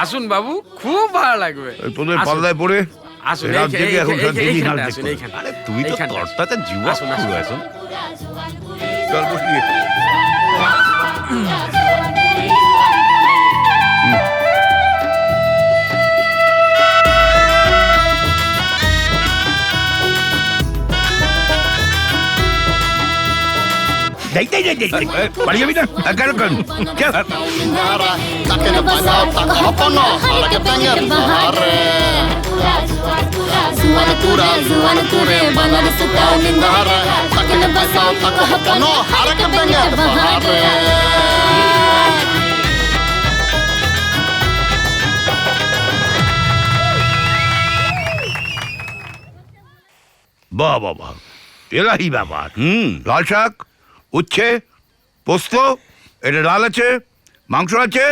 আসুন বাবু, খুব ভালো লাগবে। তোদের পাল্লায় পড়ে আসুন, রাত জেগে এখন এইখানটা আসুন, এইখানটা। আরে তুমি তো এইখানটা। তরতাজা যুবক আসুন, পুরো আসুন। এখন। চল বসি। বাড়ি যাবি না? কেন কেন? চল। Takin na basaw, tak hopono, harake pengen bahare. Zuan ture, bana di sutaw nindare. Takin na basaw, tak hopono, harake pengen bahare. বাহ বাহ বাহ, এলাহি ব্যাপার। লাল শাক, উচ্ছে, পোস্ত, এটা ডাল আছে, মাংস আছে,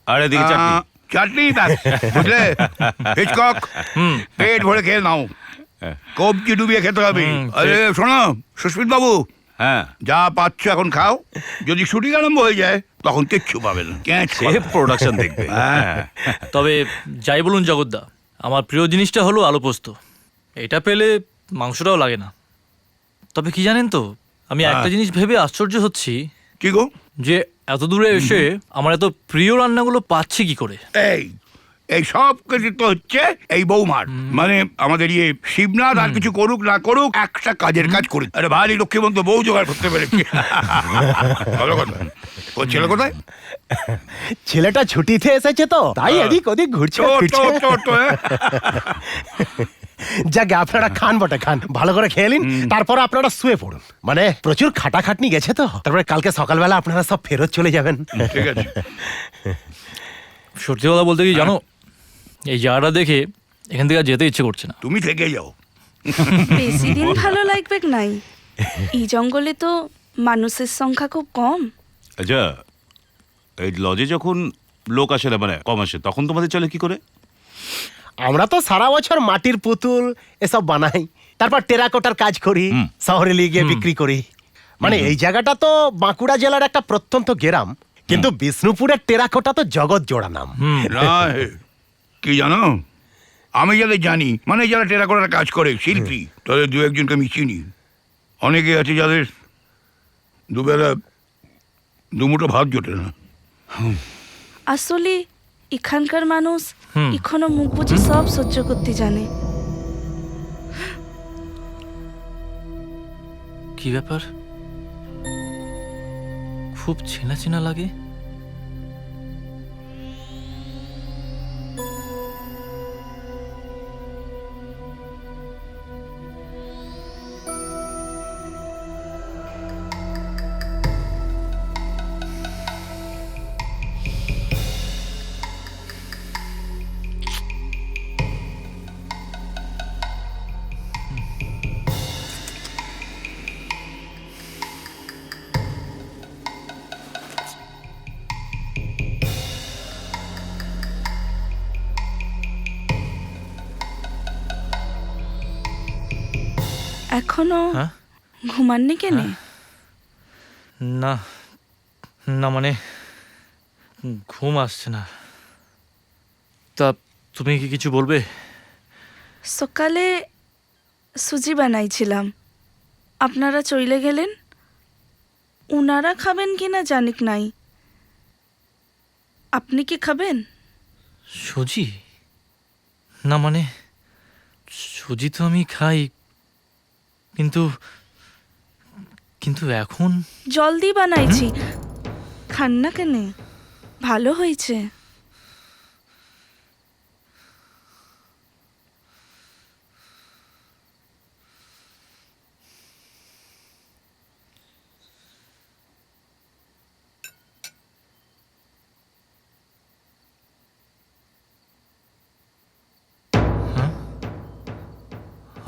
আর এদিকে চাটনি। চাটনি না, বুঝলে হিচকক, পেট ভরে খেয়ে নাও, কবজি ডুবিয়ে খেতে হবে। আরে শোনো সুস্মিত বাবু, হ্যাঁ, যা পাচ্ছ এখন খাও, যদি শুটিং আরম্ভ হয়ে যায় তখন কিচ্ছু পাবে না। সে প্রোডাকশন দেখবে। হ্যাঁ। তবে যাই বলুন জগদ্দা, আমার প্রিয় জিনিসটা হলো আলু পোস্ত। এটা পেলে মাংসটাও লাগে না। তবে কি জানেন তো, আমি একটা জিনিস ভেবে আশ্চর্য হচ্ছি কি গো? যে এত দূরে এসে আমার এত প্রিয় রান্নাগুলো পাচ্ছি কি করে। এই এই সব কৃতিত্ব হচ্ছে এই বৌমার। মানে আমাদের ইয়ে শিবনাথ আর কিছু করুক না করুক, একটা কাজের কাজ করি। আরে ভারী লক্ষ্মীবন্ত বউ জোগাড় করতে পেরেছি। ভালো কথা। ও ছেলে কোথায়? ছেলেটা ছুটিতে এসেছে তো, তাই এদিক ওদিক ঘুরছে ফিরছে। যাকে আপনারা খান বটে খান, ভালো করে খেয়ে নিন, তারপর আপনারা শুয়ে পড়ুন। মানে প্রচুর খাটাখাটনি গেছে তো, তারপরে কালকে সকালবেলা আপনারা সব ফেরত চলে যাবেন। ঠিক আছে। সত্যি কথা বলতে কি জানো, এই জায়গাটা দেখে এখান থেকে আর যেতে ইচ্ছে করছে না। তুমি থেকে যাও। বেশি দিন ভালো লাগবে নাই। এই জঙ্গলে তো মানুষের সংখ্যা খুব কম। আচ্ছা, এই লজে যখন লোক আসে না, মানে কম আসে, তখন তোমাদের চলে কি করে? আমরা তো সারা বছর মাটির পুতুল এসব বানাই, তারপর টেরাকোটার কাজ করি, শহরে নিয়ে গিয়ে বিক্রি করি। মানে এই জায়গাটা তো বাঁকুড়া জেলার একটা প্রত্যন্ত গ্রাম, কিন্তু বিষ্ণুপুরের টেরাকোটা তো জগৎ জোড়া নাম। না, কি জানো, আমি যাদের জানি, মানে যারা টেরাকোটার কাজ করে শিল্পী, তাদের দু একজনকে আমি চিনি। অনেকে আছে যাদের দুবেলা দুমুঠো ভাত জোটে না। আসলে এখানকার মানুষ এখনো মুখ বুঝে সব সহ্য করতে জানে। কি ব্যাপার, খুব চেনা চেনা লাগে। এখনো হ্যাঁ? ঘুমাননি কেন? না না, মানে ঘুম আসছে না। তা তুমি কি কিছু বলবে? সকালে সুজি বানাইছিলাম, আপনারা চলে গেলেন। উনারা খাবেন কিনা জানিক নাই। আপনি কি খাবেন? সুজি? না মানে সুজি তো আমি খাই, কিন্তু কিন্তু এখন জলদি বানাইছি, খান না কেন? ভালো হয়েছে।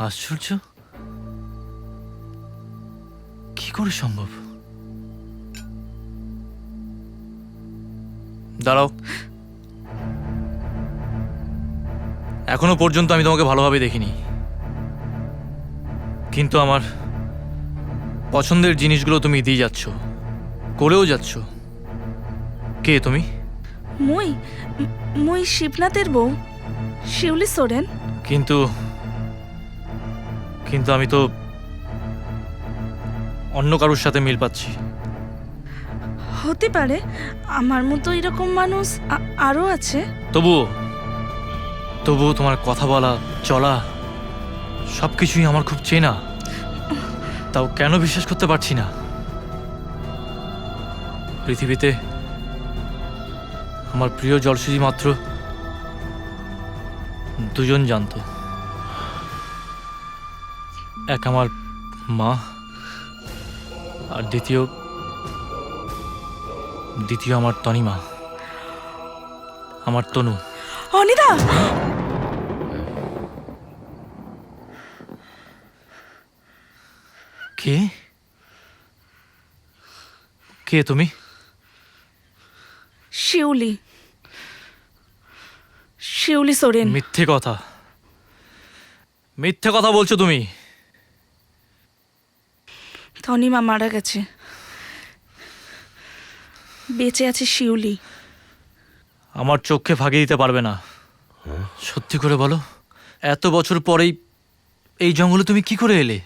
আশ্চর্য, কি করে সম্ভব? দাঁড়াও, এখনো পর্যন্ত আমি তোমাকে ভালোভাবে দেখিনি, কিন্তু আমার পছন্দের জিনিসগুলো তুমি দিয়ে যাচ্ছ, করেও যাচ্ছ। কে তুমি? মুই শিবনাথের বউ শিউলি সোরেন। কিন্তু কিন্তু আমি তো অন্য কারোর সাথে মিল পাচ্ছি। হতে পারে, আমার মতো এরকম মানুষ আরো আছে। তবুও তোমার কথা বলা, চলা সবকিছুই আমার খুব চেনা। তাও কেন বিশ্বাস করতে পারছি না? পৃথিবীতে আমার প্রিয় জলসুজি মাত্র দুজন জানতো। এক আমার মা, আর দ্বিতীয় আমার তনিমা, আমার তনু। অনিদা, কে কে তুমি? শিউলি সোরেন। মিথ্যে কথা বলছো তুমি। তনিমা মারা গেছে, বেঁচে আছে শিউলি। আমার চোখে ফাঁকি দিতে পারবে না। সত্যি করে বলো, এত বছর পরেই এই জঙ্গলে তুমি কি করে এলে?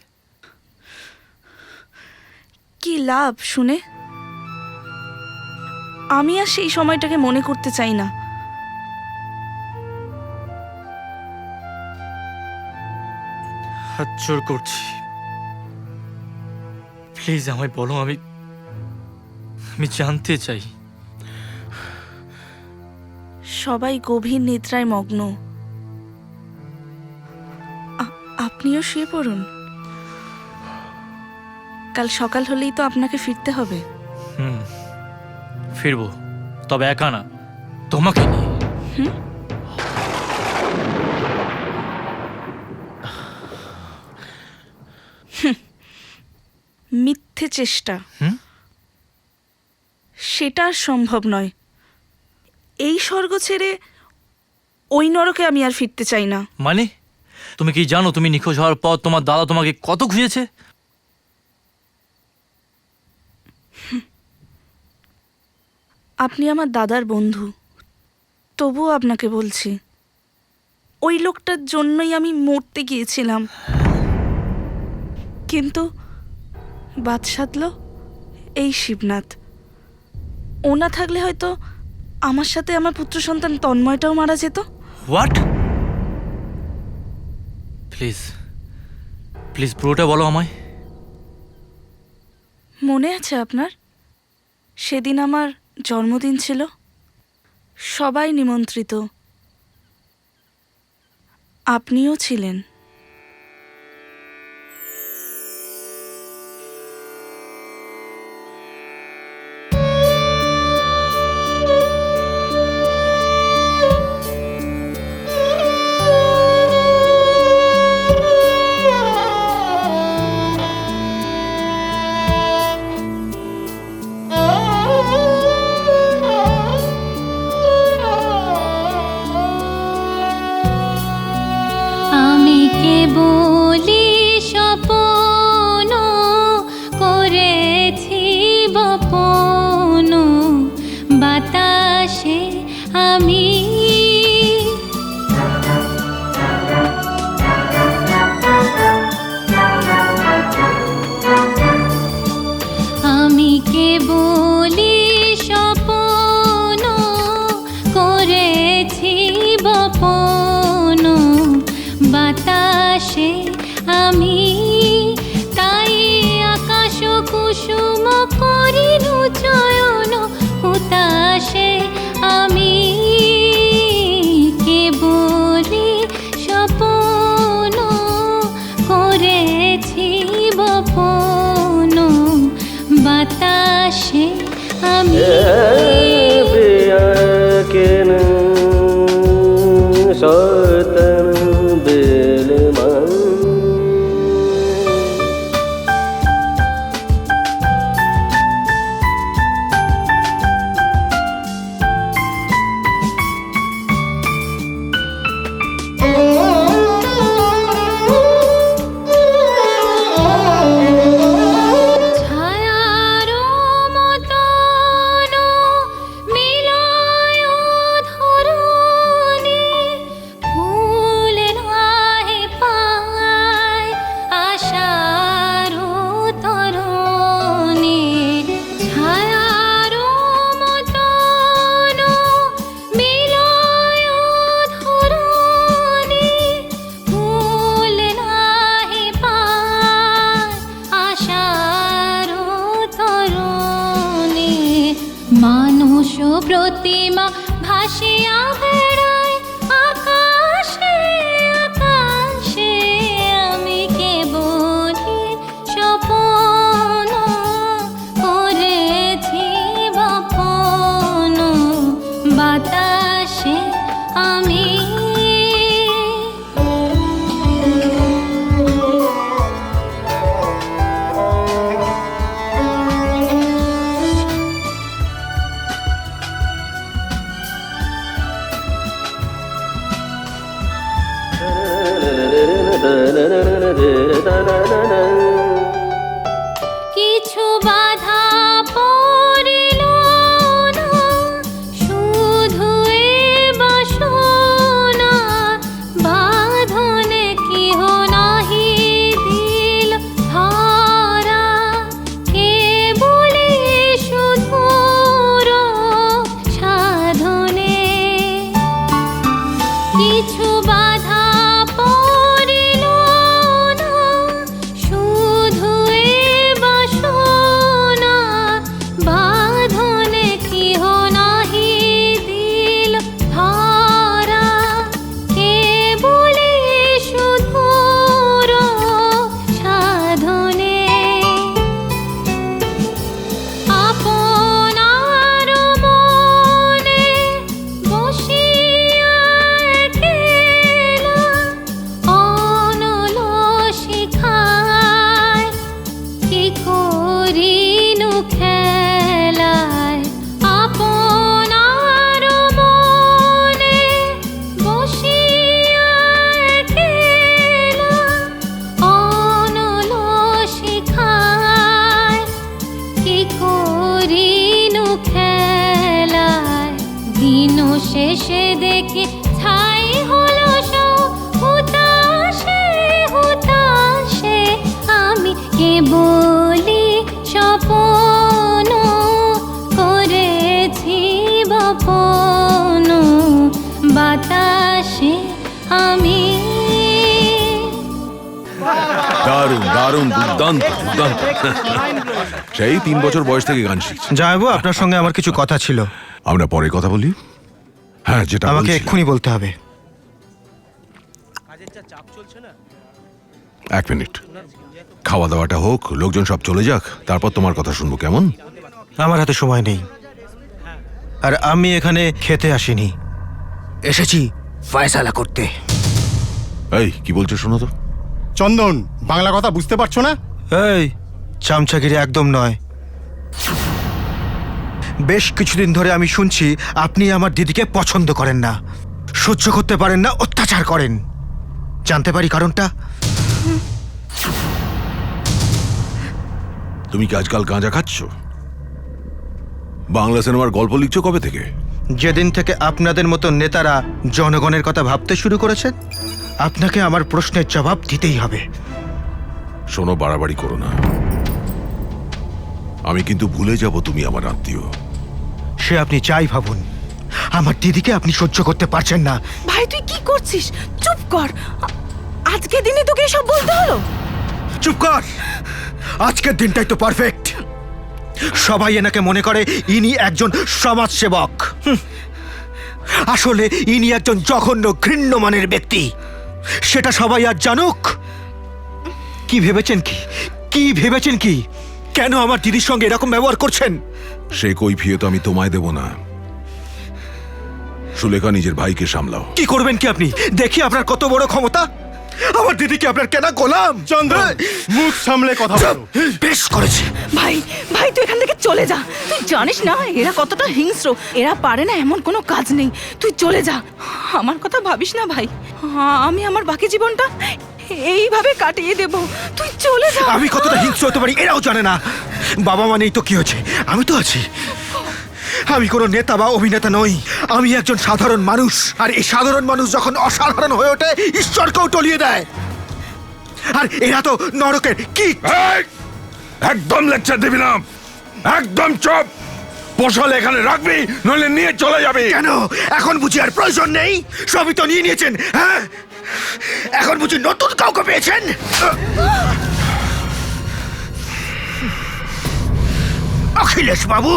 কি লাভ শুনে? আমি আর সেই সময়টাকে মনে করতে চাই না। হাত জোড় করছি, প্লিজ আমায় বলো, আমি জানতে চাই। সবাই গভীর নিদ্রায় মগ্ন। আপনিও শুয়ে পড়ুন, কাল সকাল হলেই তো আপনাকে ফিরতে হবে। ফিরবো, তবে একা না, তোমাকে নিয়ে। মিথ্যে চেষ্টা, সেটা আর সম্ভব নয়। এই স্বর্গ ছেড়ে ওই নরকে আমি আর ফিরতে চাই না। মানে তুমি কি জানো, তুমি নিখোঁজ হওয়ার পর তোমার দাদা তোমাকে কত খুঁজেছে? আপনি আমার দাদার বন্ধু, তবুও আপনাকে বলছি, ওই লোকটার জন্যই আমি মরতে গিয়েছিলাম, কিন্তু বাদ সাধল এই শিবনাথ। ও না থাকলে হয়তো আমার সাথে আমার পুত্র সন্তান তন্ময়টাও মারা যেত। হোয়াট? প্লিজ পুরোটা বলো আমায়। মনে আছে আপনার, সেদিন আমার জন্মদিন ছিল, সবাই নিমন্ত্রিত, আপনিও ছিলেন। আমি কেবলি স্বপ্ন করেছি বপন, বাতাসে আমি কেবলি স্বপ্ন করেছি বপন, বাতাসে আমি, তাই আকাশ কুসুম করিনু চয়ন, হুতাশে আমি কেবলি স্বপ্ন করেছি বপন, বাতাসে আমি। ছায়ার মতন মিলয় ভাসিয়া বেড়ায় আকাশে আকাশে, আমি কেবলই স্বপ্ন করেছি বপন, বাতাসে আমি। কিছু বাধা পড়িল না, শুধু এ বাসনা, বাঁধনে কেহ নাহি দিল ধরা, কেবলি শুধুর সাধনে। কিছু বাধা পড়িল না, শুধু এ বাসনা, বাঁধনে কেহ নাহি দিল ধরা, কেবলি শুধুর সাধনে। আপনার মনে বসিয়া একলা অনল শিখায়, কি করিনু খেলায়। আপনার মনে বসিয়া একলা অনল শিখায়, কি করিনু খেলায়। দিন শেষে দেখি ছাই হলো সব হুতাশে হুতাশে, আমি কেবলি স্বপ্ন করেছি বপন, বাতাসে আমি। দারুণ দারুণ, দুর্দান্ত দুর্দান্ত। সেই 3 বছর বয়স থেকে গান শিখছি। যাইবো, আপনার সঙ্গে আমার কিছু কথা ছিল। আমরা পরে কথা বলি। হ্যাঁ, যেটা আমাকে বলছিলাম। এক্ষুনি বলতে হবে। 1 মিনিট, খাওয়া দাওয়াটা হোক, লোকজন সব চলে যাক, তারপর তোমার কথা শুনবো, কেমন? আমার হাতে সময় নেই, আর আমি এখানে খেতে আসিনি, এসেছি ফয়সালা করতে। এই কি বলছো শোনো তো। চন্দন, বাংলা কথা বুঝতে পারছো না? এই চামচাগিরি একদম নয়। বেশ কিছুদিন ধরে আমি শুনছি আপনি আমার দিদিকে পছন্দ করেন না, সহ্য করতে পারেন না, অত্যাচার করেন। জানতে পারি কারণটা? তুমি কি আজকাল গাঁজা খাচ্ছ? বাংলা সিনেমার গল্প লিখছো কবে থেকে? যেদিন থেকে আপনাদের মতো নেতারা জনগণের কথা ভাবতে শুরু করেছেন, আপনাকে আমার প্রশ্নের জবাব দিতেই হবে। শোনো, বাড়াবাড়ি করো না। আমি কিন্তু ভুলে যাব তুমি আমার আত্মীয়। সে আপনি যাই ভাবুন, আমার দিদিকে আপনি সহ্য করতে পারছেন না। ভাই তুই কি করছিস? চুপ কর। আজকে দিনে তোকে সব বলতে হলো? চুপ কর, আজকের দিনটাই তো পারফেক্ট। সবাই এনাকে মনে করে ইনি একজন সমাজসেবক, আসলে ইনি একজন জঘন্য ঘৃণ্যমানের ব্যক্তি। সেটা সবাই আর জানুক। কি ভেবেছেন কি ভেবেছেন কি? কেন আমার দিদির সঙ্গে এরকম ব্যবহার করছেন? সে কৈফিয়ত আমি তোমায় দেব না। সুলেখা, নিজের ভাইকে সামলাও। কি করবেন কি আপনি? দেখি আপনার কত বড় ক্ষমতা। আমার দিদিকে আপনার কেনা গোলাম। চন্দন, মুখ সামলে কথা বলো। বেশ করেছে। ভাই ভাই তুই এখান থেকে চলে যা। তুই জানিস না এরা কতটা হিংস্র, এরা পারে না এমন কোনো কাজ নেই। তুই চলে যা, আমার কথা ভাবিস না ভাই। আমি আমার বাকি জীবনটা এইভাবে কাটিয়ে দেব, তুই চলে যা। আমি কতটা হিংস্র হতে পারি এরাও জানে না। বাবা মানেই তো কি হয়েছে, আমি তো আছি। আমি কোনো নেতা বা অভিনেতা নই, আমি একজন সাধারণ মানুষ। আর এই সাধারণ মানুষ যখন অসাধারণ হয়ে ওঠে, ঈশ্বরকেও টলিয়ে দেয়। আর এরা তো নরকের কি। একদম লেকচার দিবি না, একদম চুপ। পোষালে এখানে রাখবি, নইলে নিয়ে চলে যাবি। কেন এখন বুঝি আর প্রয়োজন নেই? সবই তো নিয়ে নিয়েছেন। হ্যাঁ, এখন বুঝি নতুন কাউকে পেয়েছেন। অখিলেশ বাবু,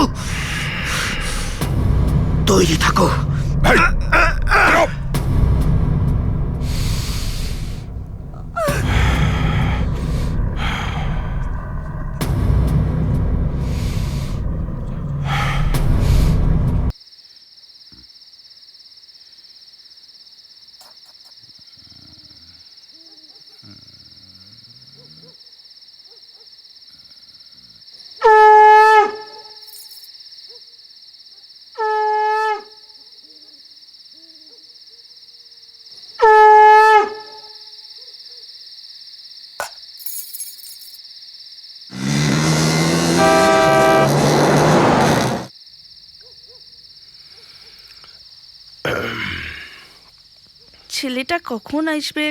তৈরি থাকো। এই, চুপ! ছেলেটা কখন আসবে?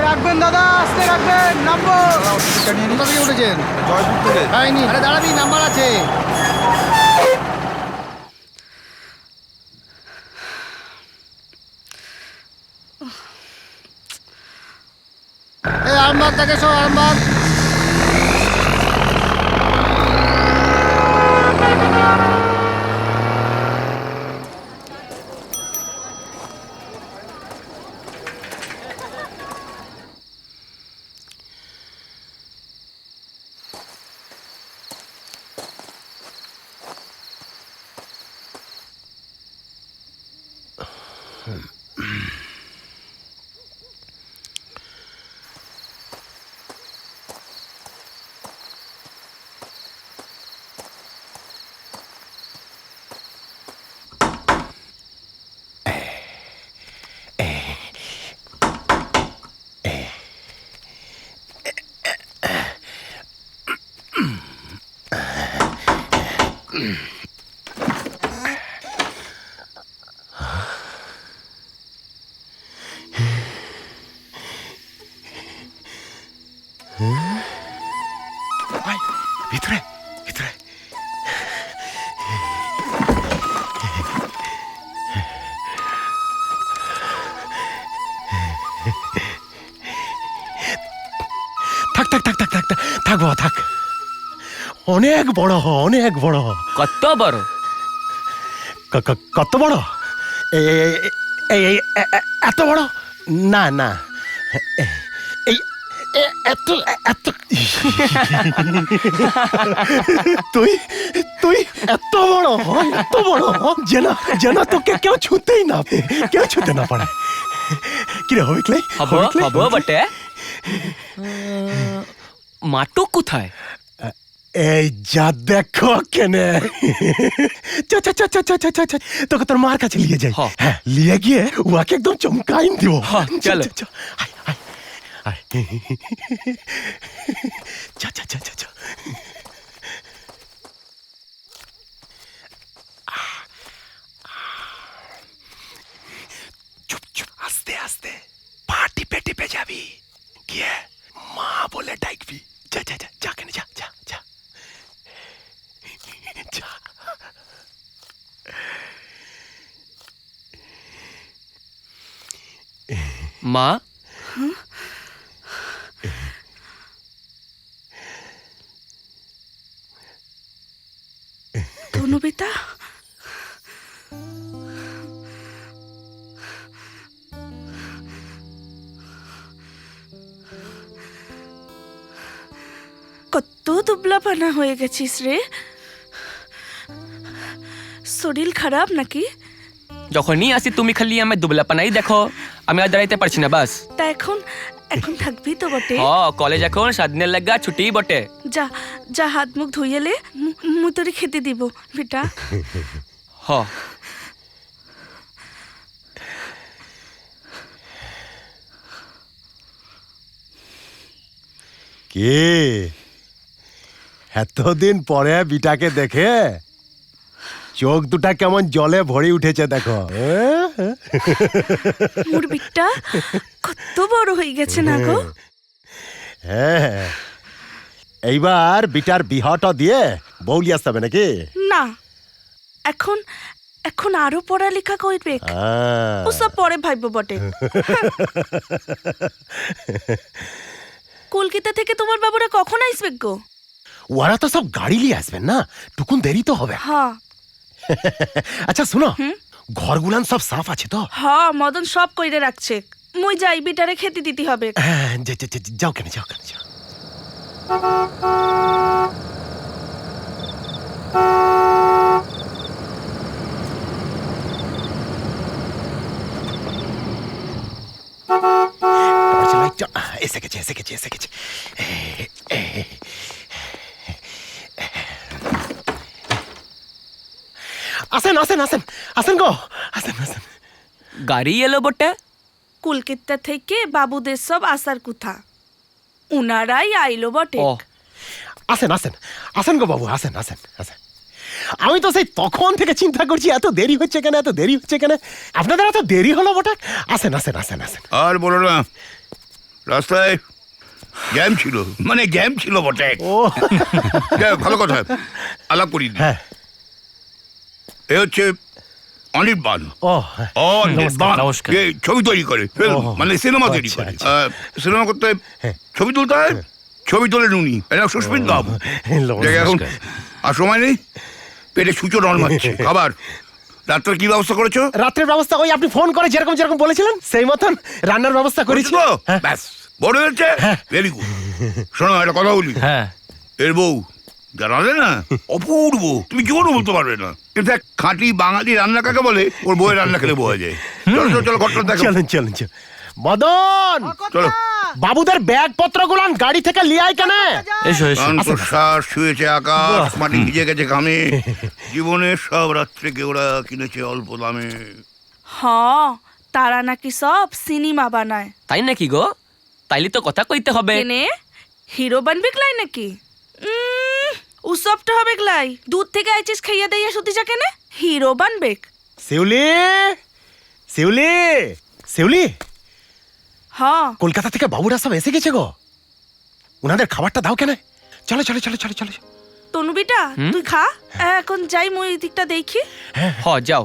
রাখবেন দাদা, আস্তে রাখবেন, নামবো। কোথা থেকে উঠেছেন? জয়পুর থেকে। হয়নি, আরে দাঁড়াবি, নাম্বার আছে। এই আরামবাগ থেকে এসো, আরামবাগ। ভিতরে ভিতরে। থাক থাক থাক থাক থাক থাক থাক বাবা থাক। অনেক বড়, অনেক বড়। কত বড়? কত বড়? এই এত বড় না, না, এই এত এত তুই তুই এত বড়, এত বড় যেন যেন তোকে কেউ ছুতেই না, কেউ ছুতে না পারে। কিরে হবে ক্লাই? হবো বটে। মাটু কোথায়? এই যা দেখো কেনে। তোকে তোর মার কাছে নিয়ে যাই। হ্যাঁ, নিয়ে গিয়ে ওকে একদম চমকাইন দিব। চলো। চুপ চুপ, আস্তে আস্তে পা টিপে টিপে যাবি, গিয়ে মা বলে ডাকবি। যা যা যা, যা কেনে, যা যা যা যা। মা, তনু বেটা, কত দুবলা পানা হয়ে গেছিস রে। শরীর খারাপ নাকি? যখনই আসি তুমি খালি আমার দুবলাপানাই দেখো, আমি আর দাঁড়াইতে পারছি না বাস। তা এখন এখন থাকবি তো বটে। কলেজ এখন 7 দিনের লাগা ছুটি বটে। যা যা, হাত মুখ ধুইয়েলে মুতরি খেতে দিব বেটা। কে এতদিন পরে বিটাকে দেখে চোখ দুটা কেমন জলে ভরে উঠেছে দেখো। মোর বিটটা কত বড় হয়ে গেছে না গো। হ্যাঁ, এইবার বিটার বিহাটা দিয়ে বউলি আসতে হবে নাকি? না, এখন এখন আরো পড়ালেখা করবে। ওসব পরে ভাইব বটে। কলকাতা থেকে তোমার বাবুরা কখন আসবে গো? ওরা তো সব গাড়ি নিয়ে আসবেন না, টুকুন দেরি তো হবে। হ্যাঁ আচ্ছা শুনো, ঘরগুলান সব সাফ আছে তো? হ্যাঁ, মদন সব কইরে রাখছে। মুই যাই, বিটারে খেতে দিতে হবে। হ্যাঁ, যাও কেন, যাও কেন, যাও। এসে গেছে, এসে গেছে, এসে গেছে। আসেন আসেন আসেন আসেন গো, আসেন আসেন। গাড়ি এলো বটে। কলকাতা থেকে বাবুদের সব আসার কথা, উনারাই আইলো বটে। ও আসেন আসেন আসেন গো বাবু, আসেন আসেন আসেন। আমি তো সেই তখন থেকে চিন্তা করছি এত দেরি হচ্ছে কেন, এত দেরি হচ্ছে কেন। আপনাদের এত দেরি হলো বটে। আসেন আসেন আসেন আসেন। আর বলো না, রাস্তায় জ্যাম ছিল, মানে জ্যাম ছিল বটে। ও যাই হোক, ভালো কথা, আলাপ করি। হ্যাঁ, এ হচ্ছে অনির্বাণ। ও অনির্বাণ নমস্কার। এ ছবি তৈরি করে, মানে সিনেমা তৈরি আচ্ছা, করে। আচ্ছা। সিনেমা করতে ছবি তুলতে হয়, ছবি তোলে নুনি, এটা সুস্মিত বাবু। দেখ এখন আর সময় নেই, পেটে সুচো ডন মারছে। খাবার রাত্রে কি ব্যবস্থা করেছো? রাত্রের ব্যবস্থা ওই আপনি ফোন করে যেরকম যেরকম বলেছিলেন সেই মতন রান্নার ব্যবস্থা করেছি। করেছো তো? ব্যাস, বড় হয়েছে, ভেরি গুড। শোনো একটা কথা বলি, হ্যাঁ, এর বউ জানালে না, অপূর্ব, তুমি জীবনও বলতে পারবে না। কিন্তু এক খাঁটি বাঙালি রান্না কাকে বলে, ওর বউয়ের রান্না খেলে বোঝা যায়। চলো চলো চলো, ঘটনা দেখো। চলুন চলুন চলুন। মদন, চলো। বাবুদের ব্যাগ পত্র গুলান গাড়ি থেকে লিয়াই কেন? এসো এসো। শ্বাস শুয়েছে আকাশ, মাটি ভিজে গেছে ঘামে। জীবনের সব রাত্রিকে ওরা কিনেছে অল্প দামে। হ্যাঁ, তারা নাকি সব সিনেমা বানায়। তাই নাকি গো? তাইলে তো কথা কইতে হবে। কেনে হিরো বানবে গলাই নাকি? উসবটা হবে গলাই। দুধ থেকে আইচিস খাইয়া দেইয়া শুতি যা কেনে হিরো বানবে। শিউলি, শিউলি, শিউলি, হ্যাঁ, কলকাতা থেকে বাবুরা সব এসে গেছে গো, উনাদের খাবারটা দাও কেন? চলো চলো চলো চলো চলো। তনু বিটা তুই খা, এখন যাই মুই এই দিকটা দেখি। হ যাও।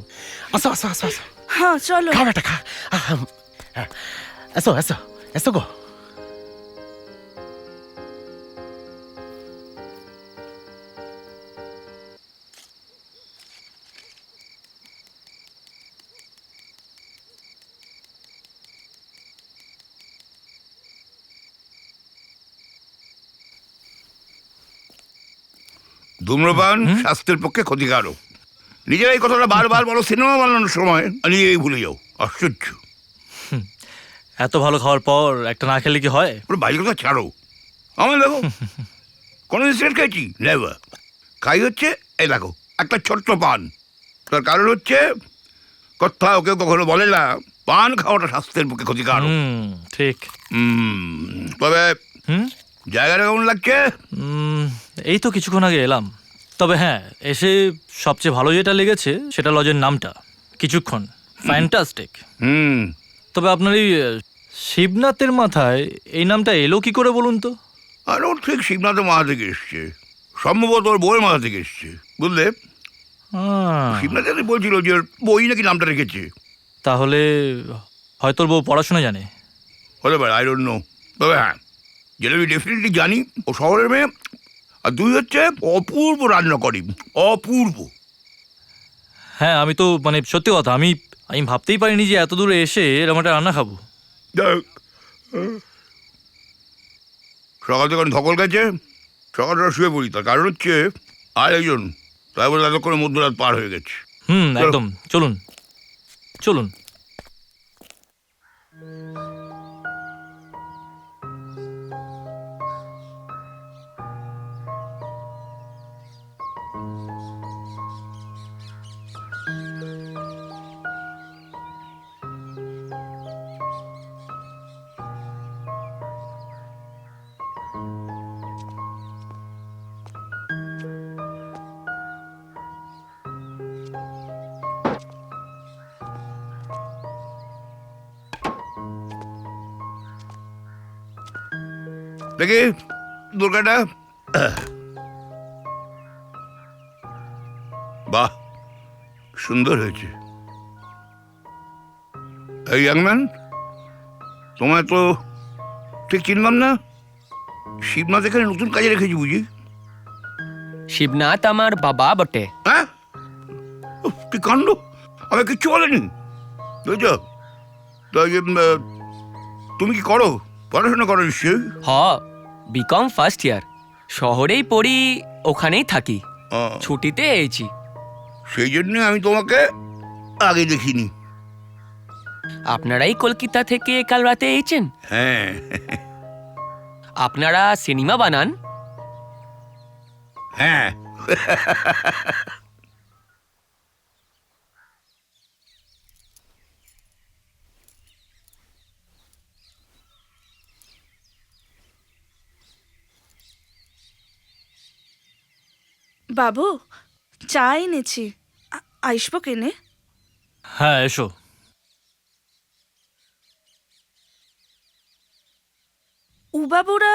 আসো আসো আসো আসো, হ্যাঁ চলো। খা বেটা খা। এসো এসো এসো গো। ধূম্রপান স্বাস্থ্যের পক্ষে ক্ষতিকারক। নিজেরা এই কথাটা বারবার বলো সিনেমা বানানোর সময়, নিজেই ভুলে যাও। আশ্চর্য। এত ভালো খাওয়ার পর একটা না খেলে কি হয়? পুরো বাইরের কথা ছাড়ো, আমার দেখো কোনো সিগারেট খাইছি নেভার। খাই হচ্ছে এই দেখো একটা ছোট্ট পান। তার কারণ হচ্ছে কোথাও কেউ কখনো বলে না পান খাওয়াটা স্বাস্থ্যের পক্ষে ক্ষতিকারক। ঠিক। তবে হুম, জায়গাটা কেমন লাগছে? এই তো কিছুক্ষণ আগে এলাম। তবে হ্যাঁ, এসে সবচেয়ে ভালো যেটা লেগেছে সেটা লজের নামটা। কিছুক্ষণ ফ্যান্টাস্টিক। তবে আপনার এই শিবনাথের মাথায় এই নামটা এলো কি করে বলুন তো? আর ওর ঠিক শিবনাথের মাথা থেকে এসছে, সম্ভবত ওর বইয়ের মাথা থেকে এসছে, বুঝলে? শিবনাথ বলছিল যে ওর বই নাকি নামটা রেখেছে। তাহলে হয়তো ওর বউ পড়াশোনা জানে। হতে পারে, আই ডোন্ট নো। তবে হ্যাঁ, যেটা আমি ডেফিনেটলি জানি ও শহরের মেয়ে, আর দুই হচ্ছে অপূর্ব রান্না করি, অপূর্ব। হ্যাঁ, আমি তো মানে সত্যি কথা, আমি ভাবতেই পারিনি যে এত দূরে এসে এরকম একটা রান্না খাবো। সকাল থেকে ধকল গেছে, সকালটা শুয়ে পড়ি। তার কারণ হচ্ছে আর একজন, তাই বলে এতক্ষণে মধ্যরাত পার হয়ে গেছে। একদম। চলুন চলুন। দেখি দুর্গাটা। বাহ, সুন্দর হয়েছে। এই ইয়াংম্যান, তোমায় তো ঠিক চিনলাম না। শিবনাথ এখানে নতুন কাজে রেখেছি বুঝি? শিবনাথ আমার বাবা বটে। হ্যাঁ, উফ, কি কাণ্ড! আমি কিচ্ছু বলিনি, বুঝছ? তো তুমি কি করো? পড়াশোনা করো নিশ্চয়ই? হ, বিকম ফার্স্ট ইয়ার। শহরেই পড়ি, ওখানেই থাকি। ছুটিতে এসেছি। সেই জন্য আমি তোমাকে আগে দেখিনি। আপনারাই কলকাতা থেকে কাল রাতে এসেছেন? হ্যাঁ। আপনারা সিনেমা বানান? হ্যাঁ। বাবু, চা এনেছি, আসবো কেনে? হ্যাঁ এসো। বাবুরা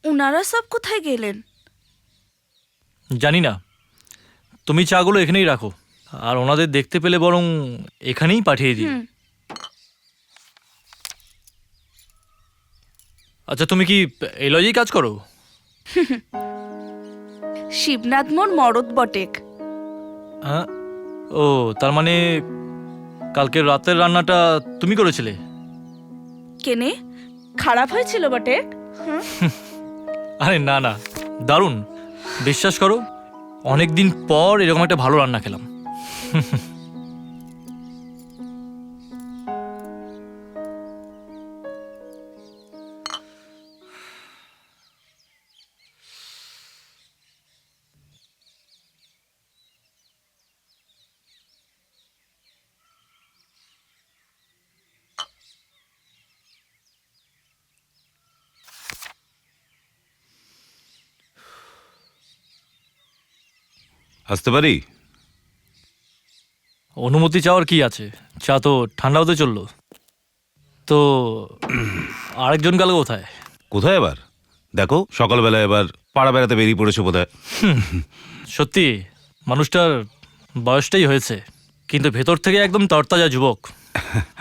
ওনারা সব কোথায় গেলেন? জানি না, তুমি চাগুলো এখানেই রাখো, আর ওনাদের দেখতে পেলে বরং এখানেই পাঠিয়ে দিই। আচ্ছা, তুমি কি এই লজেই কাজ করো? শিবনাথ মোর মরদ বটেক। হ্যাঁ, ও তার মানে কালকে রাতের রান্নাটা তুমি করেছিলে? কেনে, খারাপ হয়েছিল বটেক? আরে না না, দারুণ। বিশ্বাস করো, অনেকদিন পর এরকম একটা ভালো রান্না খেলাম। আসতে পারি? অনুমতি চাওয়ার কি আছে, চা তো ঠান্ডা হতে চললো। তো আরেকজন গেল কোথায়? কোথায় এবার? দেখো, সকালবেলা এবার পাড়া বেড়াতে বেরিয়ে পড়েছে বোধহয়। সত্যি মানুষটার বয়সটাই হয়েছে, কিন্তু ভেতর থেকে একদম তরতাজা যুবক,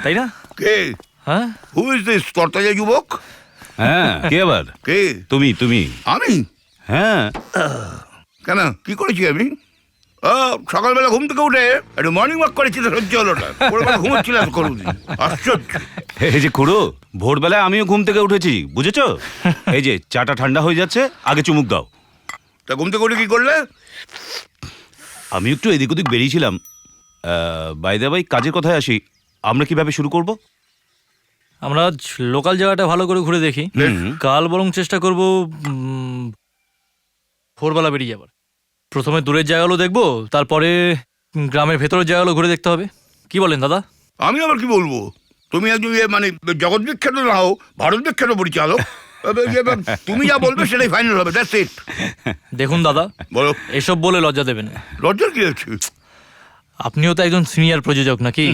তাই না? কে? হ্যাঁ, হু ইজ দিস তরতাজা যুবক? হ্যাঁ, কে আবার? কে? তুমি। আমি? হ্যাঁ। কেন, কি করেছি আমি? সকালবেলা ঘুম থেকে উঠে একটু মর্নিং ওয়াক করেছি, তো সহ্য হলো না। ঘুমোচ্ছিলাম করুন। আশ্চর্য। এই যে খুড়ো, ভোরবেলায় আমিও ঘুম থেকে উঠেছি, বুঝেছো? এই যে চাটা ঠান্ডা হয়ে যাচ্ছে, আগে চুমুক দাও। তা ঘুম থেকে উঠে কি করলে? আমি একটু এদিক ওদিক বেরিয়েছিলাম। বাই দা বাই, কাজের কথায় আসি, আমরা কিভাবে শুরু করব? আমরা লোকাল জায়গাটা ভালো করে ঘুরে দেখি। কাল বরং চেষ্টা করব ভোরবেলা বেরিয়ে যাবার। প্রথমে দূরের জায়গাগুলো দেখবো, তারপরে গ্রামের ভেতরের জায়গাগুলো ঘুরে দেখতে হবে। কি বলেন দাদা? আমি আবার কি বলবো? তুমি একজন মানে জগৎ বিখ্যাত না হও, ভারত বিখ্যাত পরিচালক। তুমি যা বলবে সেটাই ফাইনাল হবে। That's it. দেখুন দাদা, বলো। এসব বলে লজ্জা দেবেন না। লজ্জার কি আছে? আপনিও তো একজন সিনিয়র প্রযোজক নাকি?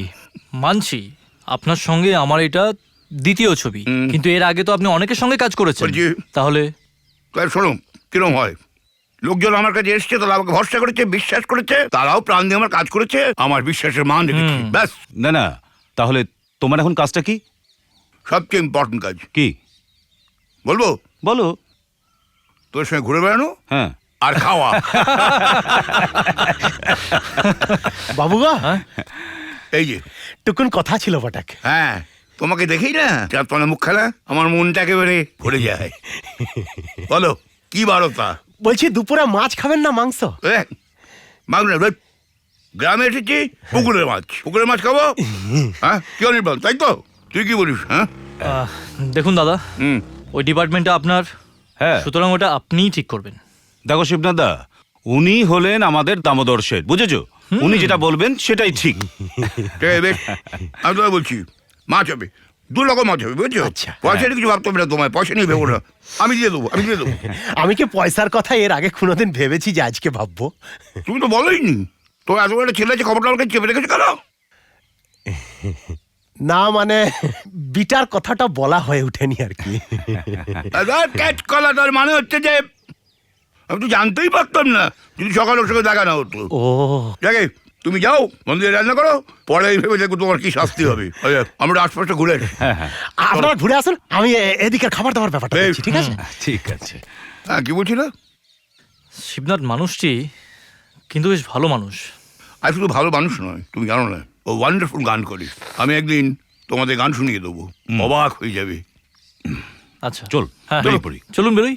মানছি আপনার সঙ্গে আমার এটা দ্বিতীয় ছবি, কিন্তু এর আগে তো আপনি অনেকের সঙ্গে কাজ করেছেন। তাহলে শোনো, কিরম হয়, লোকজন আমার কাছে এসছে, তারা আমাকে ভরসা করেছে, বিশ্বাস করেছে, তারাও প্রাণ দিয়ে আমার কাজ করেছে, আমার বিশ্বাসের মান রেখেছে, ব্যাস। না, তাহলে তোমার এখন কাজটা কি? সবচেয়ে ইম্পর্টেন্ট কাজ কি বলবো? বলো। তোর সঙ্গে ঘুরে বেড়ানো, হ্যাঁ, আর খাওয়া। বাবুগা, এই যে টুকুন কথা ছিল বটাক। হ্যাঁ, তোমাকে দেখেই না চার পানা মুখ খেলা আমার মনটা একেবারে ভরে যায়। বলো, কি বারতা? বলছি দুপুরে মাছ খাবেন না মাংস? গ্রামে এসেছি, পুকুরের মাছ খাবো। হ্যাঁ, কি অনির্বাণ, তাই তো? তুই কি বলিস? হ্যাঁ, দেখুন দাদা, ওই ডিপার্টমেন্টটা আপনার, হ্যাঁ, সুতরাং ওটা আপনিই ঠিক করবেন। দেখো শিবনাথ দা, উনি হলেন আমাদের দামোদর শেঠ, বুঝেছো? উনি যেটা বলবেন সেটাই ঠিক। আমি তোমায় বলছি, মাছ হবে, 2 রকম মাছ হবে, বুঝছো? পয়সা নিয়ে কিছু ভাবতে হবে না তোমায়, পয়সা নিয়ে ভেবো না, আমি দিয়ে দেবো। আমি কি পয়সার কথা এর আগে কোনোদিন ভেবেছি যে আজকে ভাববো? তুমি তো বলোইনি। তো এত বড় ছেলে আছে, খবরটা আমাকে চেপে রেখেছে কেন? না মানে বিটার কথাটা বলা হয়ে ওঠেনি আর কি। ক্যাচ কলা তার মানে হচ্ছে যে আমি তো জানতেই পারতাম না যদি সকাল ওর সঙ্গে দেখা না হতো। ও যাকে তুমি যাও মন্দিরে রান্না করো, পরে ভেবে দেখো তোমার কি শাস্তি হবে। আমরা আশপাশটা ঘুরে আসি। আপনারা ঘুরে আসুন, আমি এদিকের খাবার দাবার ব্যাপারটা দেখছি, ঠিক আছে? ঠিক আছে। হ্যাঁ কি বলছিল? শিবনাথ মানুষটি কিন্তু বেশ ভালো মানুষ। আর শুধু ভালো মানুষ নয়, তুমি জানো না ও ওয়ান্ডারফুল গান করে। আমি একদিন তোমাদের গান শুনিয়ে দেবো, অবাক হয়ে যাবে। আচ্ছা চল হ্যাঁ বেরিয়ে পড়ি। চলুন বেরোই।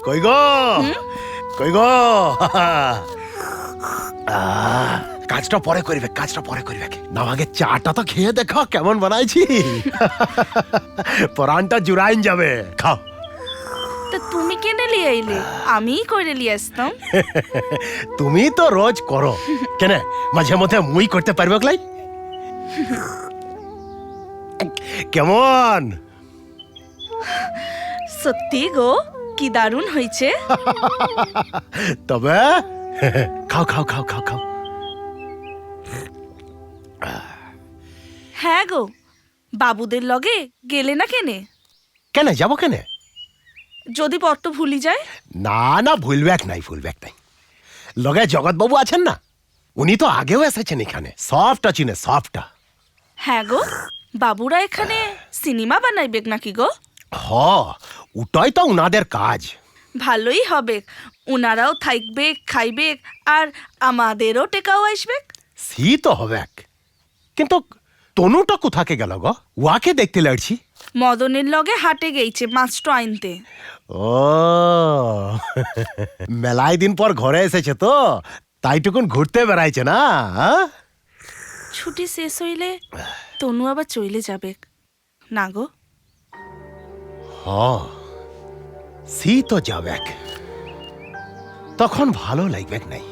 কই গো কই গো কাজটা পরে করবে, কাজটা পরে করবে। না আগে চাটা তো খেয়ে দেখো কেমন বানাইছি। পরানটা জুড়াইন যাবে, খাও। তা তুমি কেনে লিয়ে আইলে? আমিই কইরে লিয়ে আসতাম। তুমি তো রোজ করো, কেন মাঝে মধ্যে মুই করতে পারবে লাই? কেমন? সত্যি গো, কি দারুণ হয়েছে। তবে খাও খাও খাও খাও খাও। হ্যাঁ গো, বাবুদের লগে গেলে না কেনে? কেন যাবো কেন? যদি পত্র ভুলি যায়? না না, ভুলবেক নাই, ভুলবেক নাই। লগে জগৎ বাবু আছেন না, উনি তো আগেও এসেছেন এখানে, সবটা চিনে, সবটা। হ্যাঁ গো, বাবুরা এখানে সিনেমা বানাইবে নাকি গো? হ, ওটাই তো উনাদের কাজ। ভালোই হবে, উনারাও থাকবে, খাইবে, আর আমাদেরও টেকাও আসবে। সি তো হবে, কিন্তু তনুটা কোথাকে গেল গো? ওয়াকে দেখতে লাগছি। মদনের লগে হাটে গেইছে মাছটো আনতে। ও মেলাই দিন পর ঘরে এসেছে তো, তাইটুকুন ঘুরতে বেড়াইছে না? ছুটি শেষ হইলে তনু আবার চলে যাবে না গো? হ, সি তো যাবে, তখন ভালো লাগবে নাই।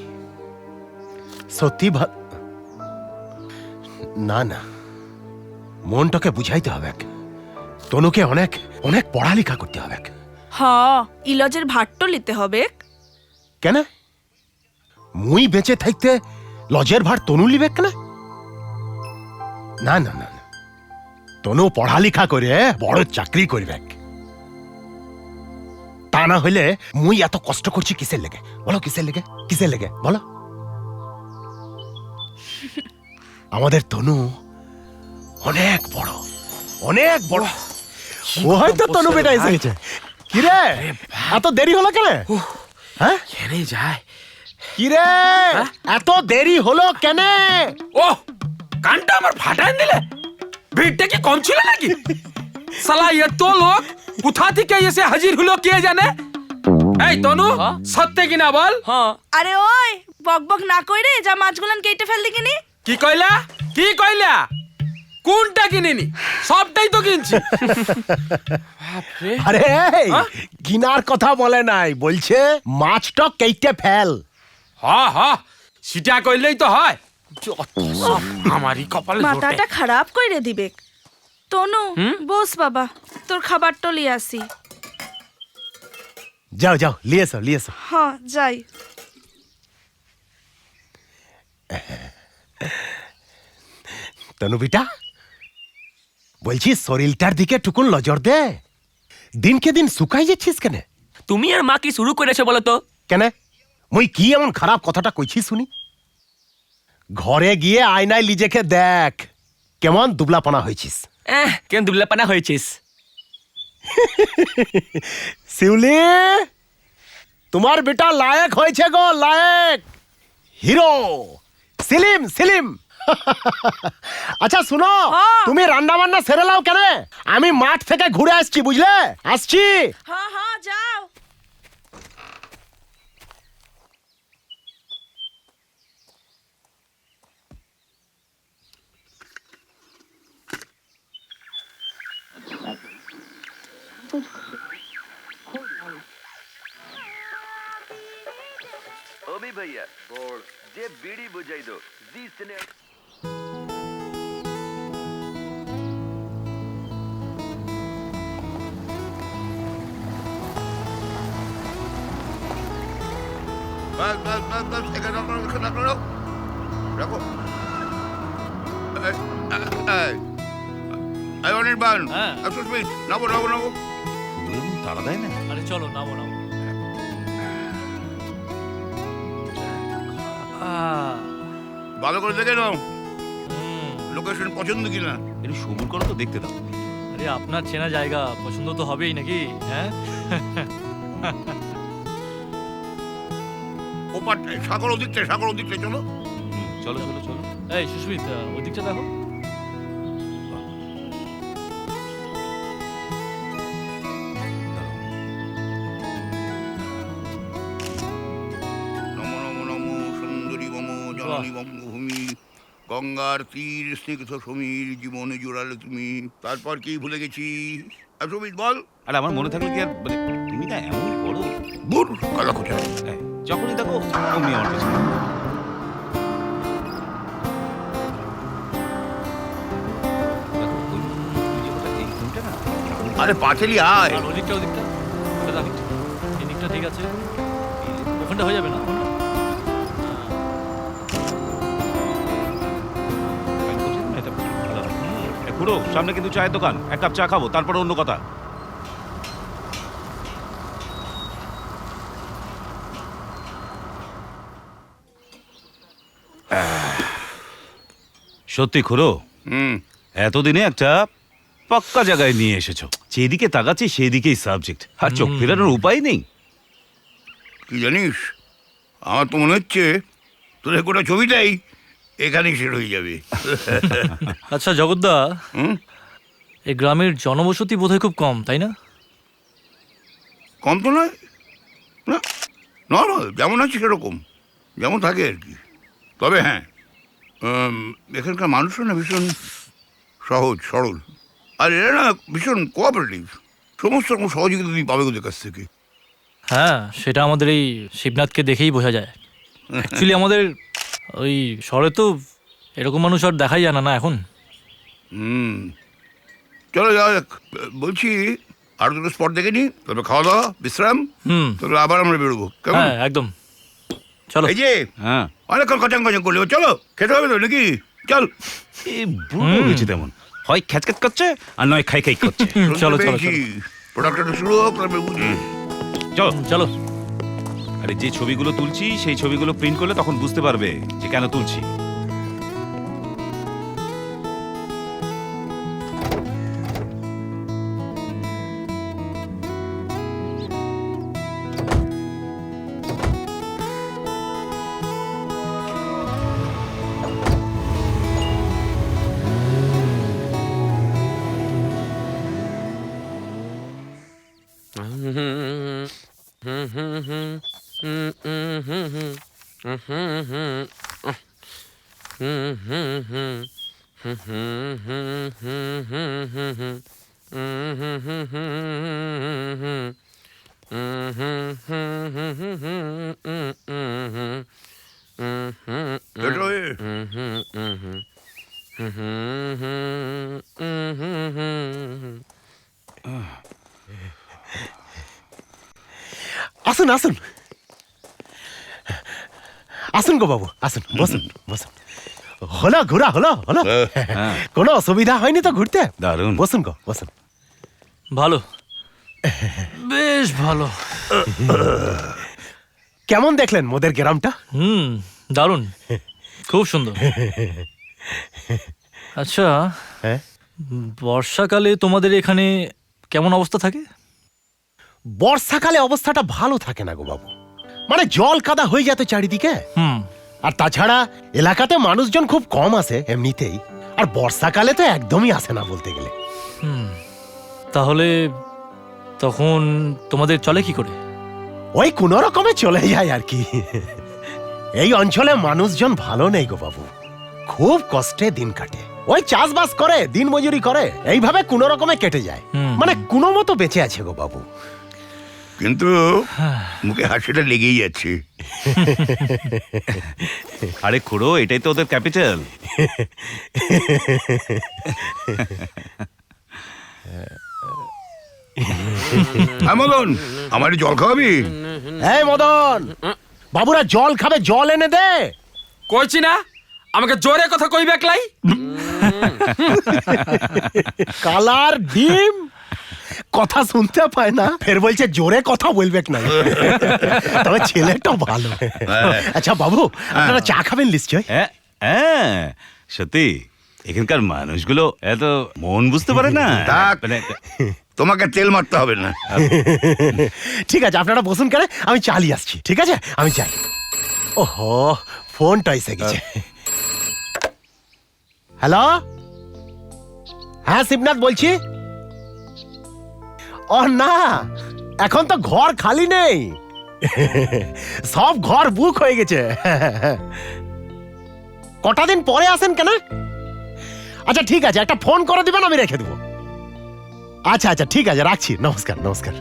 সত্যি না না, মনটাকে বুঝাইতে হবে, তনুকে অনেক অনেক পড়ালেখা করতে হবে। হ, ইলজের ভাট্টো লিতে হবে। কেন মুই বেঁচে থাকতে লজের ভার তনু লিবে কেন? না না না, তনু পড়ালেখা করে বড় চাকরি করবে, তা না হইলে মুই এত কষ্ট করছি কিসের লেগে বলো? কিসের লেগে, কিসের লেগে বলো? আমাদের তনু অনেক বড়, অনেক বড়। ও হয়তো তনু বেটা এসে গেছে। কিরে এত দেরি হলো কেন? হ্যাঁ যায় কিরে এত দেরি হলো কেন? ও কানটা আমার ফাটাই দিলে। ভিড়টা কি কম ছিল নাকি? সালা এত লোক কোথা থেকে এসে হাজির হলো কে জানে? এই তনু, সত্যি কিনা বল। আরে ওই বক বক না কইরে যা মাছগুলান কেটে ফেল দিকিনি। কি কইলা? কি কইলা? কোনটা কিনিনি? সবটাই তো কিনছি। আরে কিনার কথা বলে নাই, বলছে মাছটা কেটে ফেল। সেটা কইলেই তো হয়। আমারই কপালে মাথাটা খারাপ কইরে দিবে। তনু বস বাবা, তোর খাবারটা লিয়ে আসি। যাও যাও, লিয়ে এসো, লিয়ে এসো। হ্যাঁ যাই। তনু বিটা, বলছি শরীরটার দিকে টুকুন নজর দে, দিনকে দিন শুকাই যাচ্ছিস কেন? তুমি আর মা কি শুরু করেছো বলো তো? কেন মুই কি এমন খারাপ কথাটা কইছি শুনি? ঘরে গিয়ে আয়নায় নিজেকে দেখ, কেমন দুবলাপনা হয়েছিস। কেন দুবলাপানা হয়েছিস? শিউলি, তোমার বেটা লায়ক হয়েছে গো, লায়ক, হিরো, সিলিম সিলিম। আচ্ছা শুনো, তুমি রান্না বান্না সেরে লাও কেন? আমি মাঠ থেকে ঘুরে আসছি, বুঝলে? আসছি। হ্যাঁ হ্যাঁ যাও। अभी भैया जे बीड़ी बुझाई दो जी सिने বাস বাস বাস বাস, এখানে রাখো, এখানে রাখো, রাখো। রাখো। অনির্বাণ, হ্যাঁ। সুস্মিত, নামো নামো নামো। তারা দেয় না। আরে চলো নামো নামো। ভালো করে দেখে নাও লোকেশন পছন্দ কিনা। একটু সবুর করো তো, দেখতে দাও। আরে আপনার চেনা জায়গা, পছন্দ তো হবেই নাকি? হ্যাঁ ওপারটায় সাগর, ওদিকটায় সাগর, ওদিকটায় চলো। চলো চলো চলো। এই সুস্মিত, ওই দিকটা দেখো। নমো নমো নমো সুন্দরী মম জননী বঙ্গভূমি, গঙ্গার তীর স্নিগ্ধ সমীর, জীবনে জোড়ালে তুমি। তারপর কি ভুলে গেছি? সুমিত বল। আরে আমার মনে থাকলে কি আর, মানে তুমি না এমন করো। বুর কথা কোথায়? যখনই দেখো অমনি আমার পেছনে। দেখো, ওই যে ওটা, এই কোনটা না? আরে পাঁচেলি আয়। আর ওদিকটা ওদিকটা ওটা দিকটা, এই দিকটা ঠিক আছে, ওখানটা হয়ে যাবে না? এটা ভালো হয়। এ, খুড়ো, সামনে কিন্তু চায়ের দোকান, এক কাপ চা খাবো, তারপরে অন্য কথা। সত্যি খুড়ো, এতদিনে একটা পাক্কা জায়গায় নিয়ে এসেছো। যেদিকে তাকাচ্ছি সেদিকেই সাবজেক্ট, আর চোখ ফেরানোর উপায় নেই। কি জানিস, আমার তো মনে হচ্ছে তোদের গোটা ছবিটাই এখানেই শেষ হয়ে যাবে। আচ্ছা জগদ্দা, এই গ্রামের জনবসতি বোধহয় খুব কম, তাই না? কম তো নয়, না নর্মাল, যেমন আছে সেরকম, যেমন থাকে আর কি। তবে হ্যাঁ, এখানকার মানুষরা না ভীষণ সহজ সরল, আর এরা না ভীষণ কোঅপারেটিভ। সমস্ত রকম সহযোগিতা তুমি পাবে ওদের কাছ থেকে। হ্যাঁ, সেটা আমাদের এই শিবনাথকে দেখেই বোঝা যায়। অ্যাকচুয়ালি আমাদের ওই শহরে তো এরকম মানুষ আর দেখাই যায় না না এখন। চলো যাও। বলছি আর দুটো স্পট দেখে নি, তবে খাওয়া দাওয়া বিশ্রাম, তবে আবার আমরা বেরোবো, কেমন? হ্যাঁ একদম, চলো। এই যে হ্যাঁ, অনেকক্ষণ কচাং কচাং করলে, চলো খেতে হবে তো নাকি? চল। বুড়ো হয়েছে তেমন, হয় খ্যাচখ্যাচ করছে আর নয় খাই খাই করছে। চলো চলো প্রোডাক্টটা শুরু হোক, তারপরে বুঝি। চলো চলো। আরে যে ছবিগুলো তুলছি সেই ছবিগুলো প্রিন্ট করলে তখন বুঝতে পারবে যে কেন তুলছি। আসুন আসুন আসুন গো বাবু, আসুন, বসুন বসুন। হলো ঘোরা, হলো হলো, কোনো অসুবিধা হয়নি তো ঘুরতে? দারুণ। বসুন গো, বসুন। ভালো, বেশ ভালো। কেমন দেখলেন মোদের গ্রামটা? দারুণ, খুব সুন্দর। আচ্ছা, বর্ষাকালে তোমাদের এখানে কেমন অবস্থা থাকে? বর্ষাকালে অবস্থাটা ভালো থাকে না গো বাবু, মানে জল কাদা হয়ে যেত চারিদিকে। আর তাছাড়া এলাকাতে মানুষজন খুব কম আসে এমনিতেই, আর বর্ষাকালে তো একদমই আসে না বলতে গেলে। তাহলে তখন তোমাদের চলে কি করে? ওই কোনো রকমে চলে যায় আর কি। এই অঞ্চলে মানুষজন ভালো নেই গো বাবু, খুব কষ্টে দিন কাটে। ওই চাষবাস করে, দিন মজুরি করে, এইভাবে কোনো রকমে কেটে যায়, মানে কোনো মতো বেঁচে আছে গো বাবু। কিন্তু মুখে হাসিটা লেগেই যাচ্ছে। আরে খুড়ো, এটাই তো ওদের ক্যাপিটাল। মদন, আমার জল খাওয়াবি? এই মদন, বাবুরা জল খাবে, জল এনে দে। কইছি না আমাকে জোরে কথা কইবে একলাই। কালার ডিম কথা শুনতে পায় না, ফের বলছে জোরে কথা বলবে না। তবে ছেলেটা ভালো। আচ্ছা বাবু, আপনারা চা খাবেন নিশ্চয়? হ্যাঁ হ্যাঁ, সত্যি এখানকার মানুষগুলো এত মন বুঝতে পারে না। থাক। মানে তোমাকে তেল মারতে হবে না। ঠিক আছে, আপনারা বসুন কেন, আমি চালিয়ে আসছি। ঠিক আছে, আমি যাই। ওহো, ফোনটা এসে গেছে। হ্যালো, হ্যাঁ শিবনাথ বলছি। ও না, এখন তো ঘর খালি নেই, সব ঘর বুক হয়ে গেছে। কটা দিন পরে আসেন কেন? আচ্ছা ঠিক আছে, একটা ফোন করে দিবেন, আমি রেখে দেবো। আচ্ছা আচ্ছা ঠিক আছে, রাখছি। নমস্কার নমস্কার।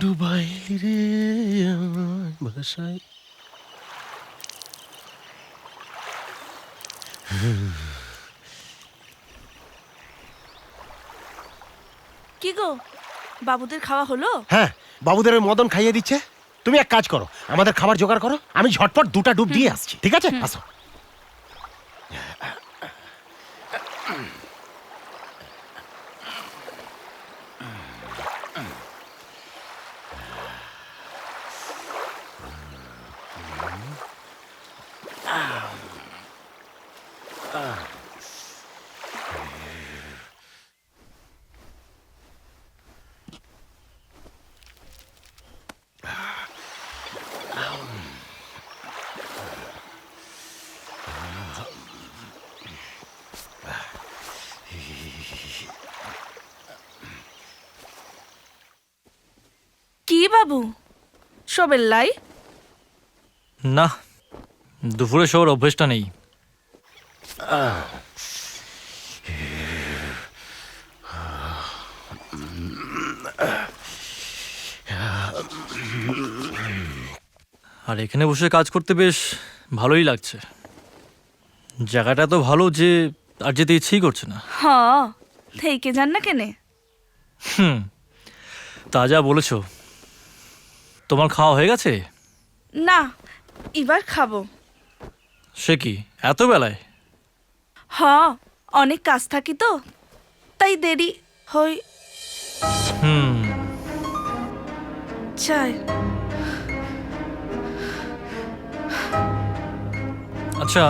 ডুবাই রে ভাষায়। কি গো, বাবুদের খাওয়া হলো? হ্যাঁ, বাবুদের ওই মদন খাইয়ে দিচ্ছে। তুমি এক কাজ করো, আমাদের খাবার জোগাড় করো, আমি ঝটপট 2টা ডুব দিয়ে আসছি। ঠিক আছে, আসো। কি বাবু, শোবেন লাই? না, দুপুরে শোয়ার অভ্যেসটা নেই। আর এখানে বসে কাজ করতে বেশ ভালোই লাগছে। জায়গাটা তো ভালো যে আর যেতে ইচ্ছেই করছে না। হ, থেকে যান না কেনে? তা যা বলেছ। তোমার খাওয়া হয়ে গেছে? না, এবার খাবো। সে কি এত বেলায়? হ, অনেক কাজ থাকি তো, তাই দেরি হই। চাই। আচ্ছা,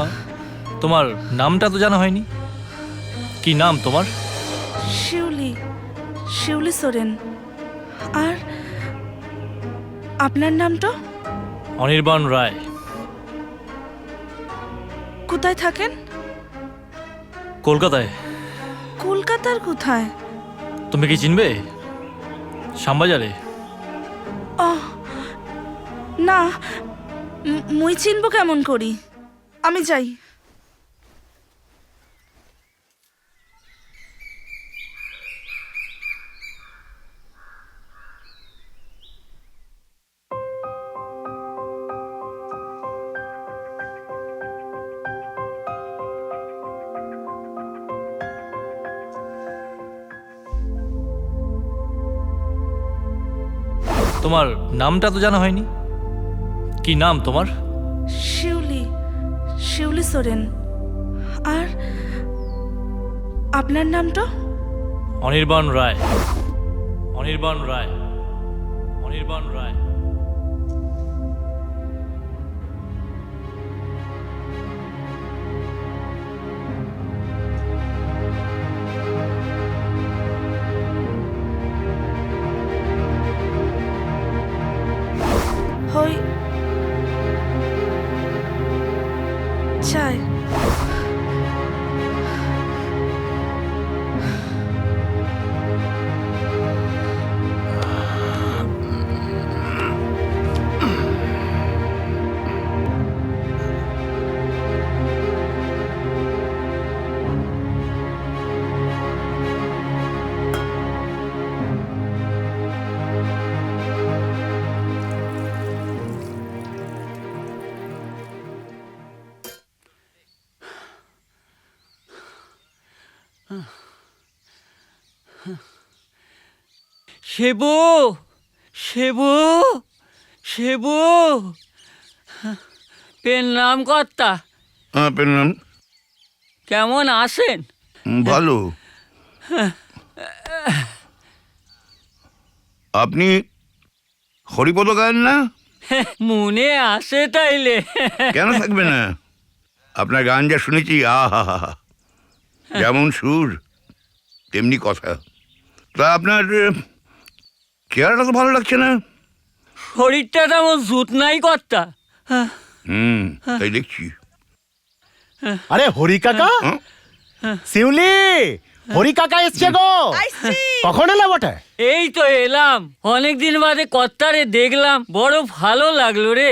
তোমার নামটা তো জানা হয়নি। কি নাম তোমার? শিউলি, শিউলি সোরেন। আর আপনার নামটা? অনির্বাণ রায়। কোথায় থাকেন? কলকাতায়। কলকাতার কোথায়? তুমি কি চিনবে? শ্যামবাজারে। না, মুই চিনবো কেমন করি? আমি যাই। তোমার নামটা তো জানা হয়নি। কি নাম তোমার? শিউলি, শিউলি সোরেন। আর আপনার নামটা? অনির্বাণ রায়। অনির্বাণ রায়। অনির্বাণ রায়। হই চাই। শিবু শিবু শিবু পেন নাম কর্তা, হ্যাঁ পেলাম। কেমন আছেন? ভালো। আপনি হরিপদ গায়েন না? মনে আসে তাইলে। কেন থাকবে না? আপনার গান যা শুনেছি, আহা যেমন সুর তেমনি কথা। তা আপনার চেহারাটা তো ভালো লাগছে না। শরীরটা তেমন জুত নাই কর্তা। তাই দেখছি। আরে হরি কাকা, শিউলি, হরি কাকা এসছে গো। কখন এলে বটে? এই তো এলাম, অনেকদিন বাদে কর্তারে দেখলাম, বড় ভালো লাগলো রে।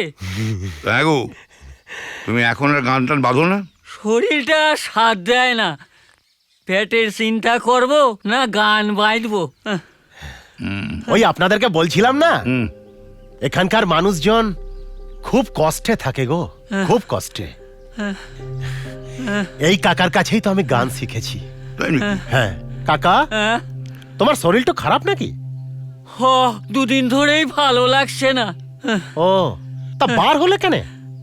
হ্যাঁ গো, তুমি এখন আর গান টান বাঁধো না? শরীরটা সাথ দেয় না, পেটের চিন্তা করব না গান বাঁধবো। ওই আপনাদেরকে বলছিলাম না, এখানকার মানুষজন খুব কষ্টে থাকে গো, খুব কষ্টে। এই কাকার কাছেই তো আমি গান শিখেছি। হ্যাঁ কাকা, তোমার শরীর তো খারাপ নাকি? হ, দুদিন ধরেই ভালো লাগছে না। ও, তা বার হলে কেন?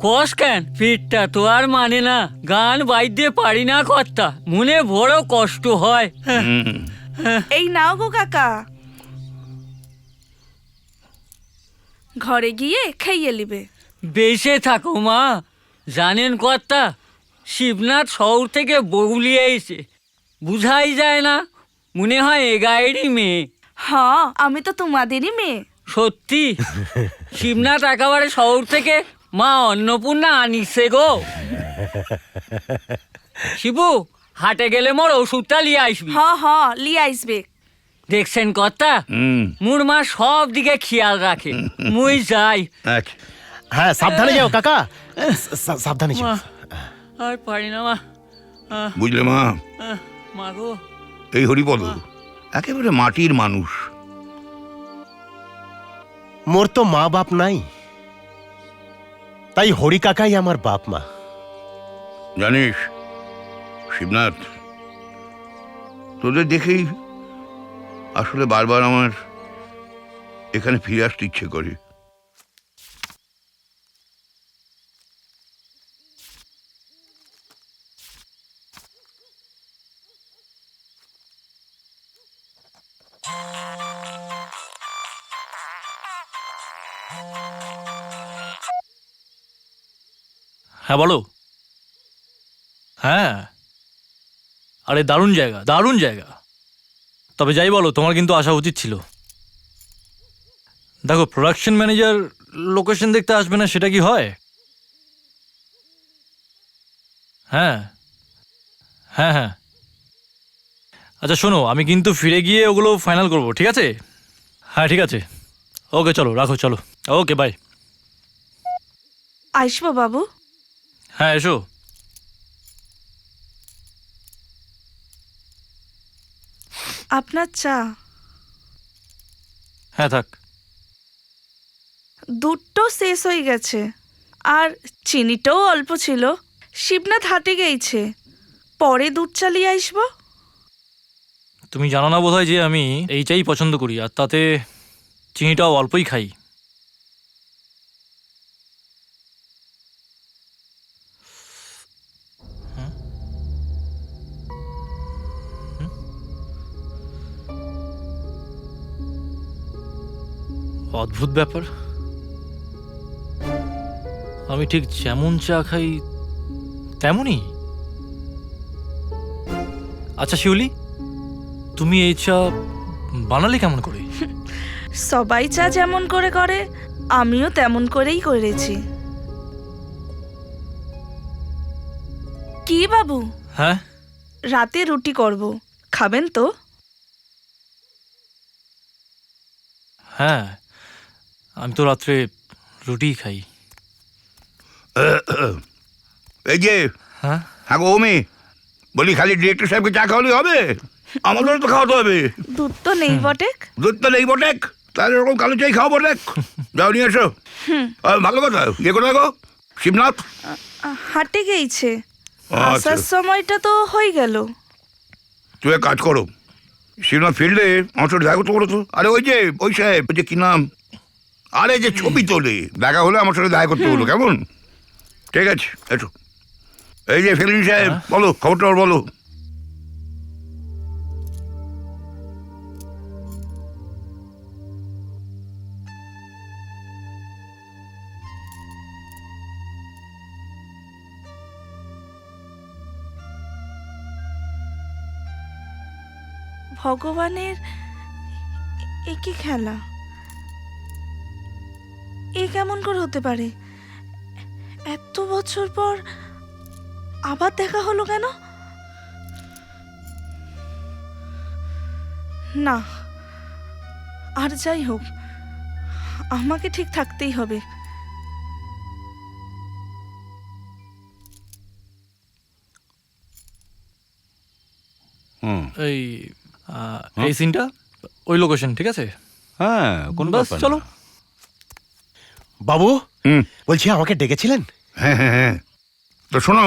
কষ কেন, পিঠটা তো আর মানে না, গান বাইতে পারি না কর্তা, মনে বড় কষ্ট হয়। এই নাও গো কাকা, ঘরে গিয়ে খাইয়ে নিবে। বেঁচে থাকো মা। জানেন কর্তা, শিবনাথ শহর থেকে বগুলিয়ে এসে, বুঝাই যায় না, মনে হয় এ গায়েরই মেয়ে। হ্যাঁ, আমি তো তোমাদেরই মেয়ে। সত্যি, শিবনাথ একেবারে শহর থেকে মা অন্নপূর্ণা আনিছে গো। শিবু, হাটে গেলে মোর ওষুধটা লিয়ে আসবি। হ্যাঁ হ্যাঁ, লিয়ে আসবে। দেখছেন কর্তা, মোর মা সব দিকে খেয়াল রাখে। মুই যাই। হ্যাঁ, সাবধানে যাও কাকা, সাবধানে যাও। আর পারি না মা। বুঝলে মা, মা গো, এই হরিপদ একেবারে মাটির মানুষ। মোর তো মা বাপ নাই, তাই হরি কাকাই আমার বাপ মা। জানিস শিবনাথ, তোদের দেখেই আসলে বারবার আমার এখানে ফিরে আসতে ইচ্ছে করে। হ্যাঁ বলো। হ্যাঁ, আরে দারুণ জায়গা, দারুণ জায়গা। তবে যাই বলো, তোমার কিন্তু আসা উচিত ছিল। দেখো, প্রোডাকশন ম্যানেজার লোকেশন দেখতে আসবে না, সেটা কি হয়? হ্যাঁ হ্যাঁ হ্যাঁ, আচ্ছা শোনো, আমি কিন্তু ফিরে গিয়ে ওগুলো ফাইনাল করবো, ঠিক আছে? হ্যাঁ ঠিক আছে, ওকে চলো, রাখো, চলো, ওকে বাই। আসবো বাবু। হ্যাঁ এসো। আপনার চা। হ্যাঁ থাক। দুধটাও শেষ হয়ে গেছে, আর চিনিটাও অল্প ছিল। শিবনাথ হাটে গেছে, পরে দুধ চালিয়ে আসবো। তুমি জানো না বোধহয় যে আমি এই চাই পছন্দ করি, আর তাতে চিনিটাও অল্পই খাই। অদ্ভুত ব্যাপার, আমি ঠিক যেমন চা খাই তেমনই। আচ্ছা শিউলি, তুমি এই চা বানালে কেমন করে? সবাই চা যেমন করে করে, আমিও তেমন করেই করেছি। কি বাবু? হ্যাঁ, রাতে রুটি করব, খাবেন তো? হ্যাঁ, আমি তো রাত্রে রুটি খাই। এই যে, হ্যাঁ হ্যাঁ গো ওমি, বলি খালি ডিরেক্টর সাহেবকে চা খাওয়ালেই হবে? আমাদেরও তো খাওয়াতে হবে। দুধ তো নেই বটেক। দুধ তো নেই বটেক, তাহলে এরকম কালো চাই খাওয়া বটেক। যাও নিয়ে এসো। ভালো কথা। ইয়ে কোথায় গো শিবনাথ? হাটে গেছে, আচ্ছা। আসার সময়টা তো হয়ে গেল। তুই এক কাজ করো, শিবনাথ ফিল্ডে আমার সাথে দেখা করতে বলো তো। আরে ওই যে ওই সাহেব, ওই যে কি নাম, আরে যে ছবি তোলে, দেখা হলে আমার সাথে দেখা করতে বলো, কেমন? ঠিক আছে, এসো। এই যে ফিল্ম সাহেব, বলো খবরটা বলো। ভগবানের এ কি খেলা? এ কেমন করে হতে পারে? এত বছর পর আবার দেখা হলো কেন? না, আর যাই হোক, আমাকে ঠিক থাকতেই হবে। এই সিনটা ওই লোকেশন, ঠিক আছে? হ্যাঁ, কোন বাস ব্যাপার চলো। না। বাবু বলছি আমাকে ডেকেছিলেন? হ্যাঁ হ্যাঁ হ্যাঁ, তো শোনো,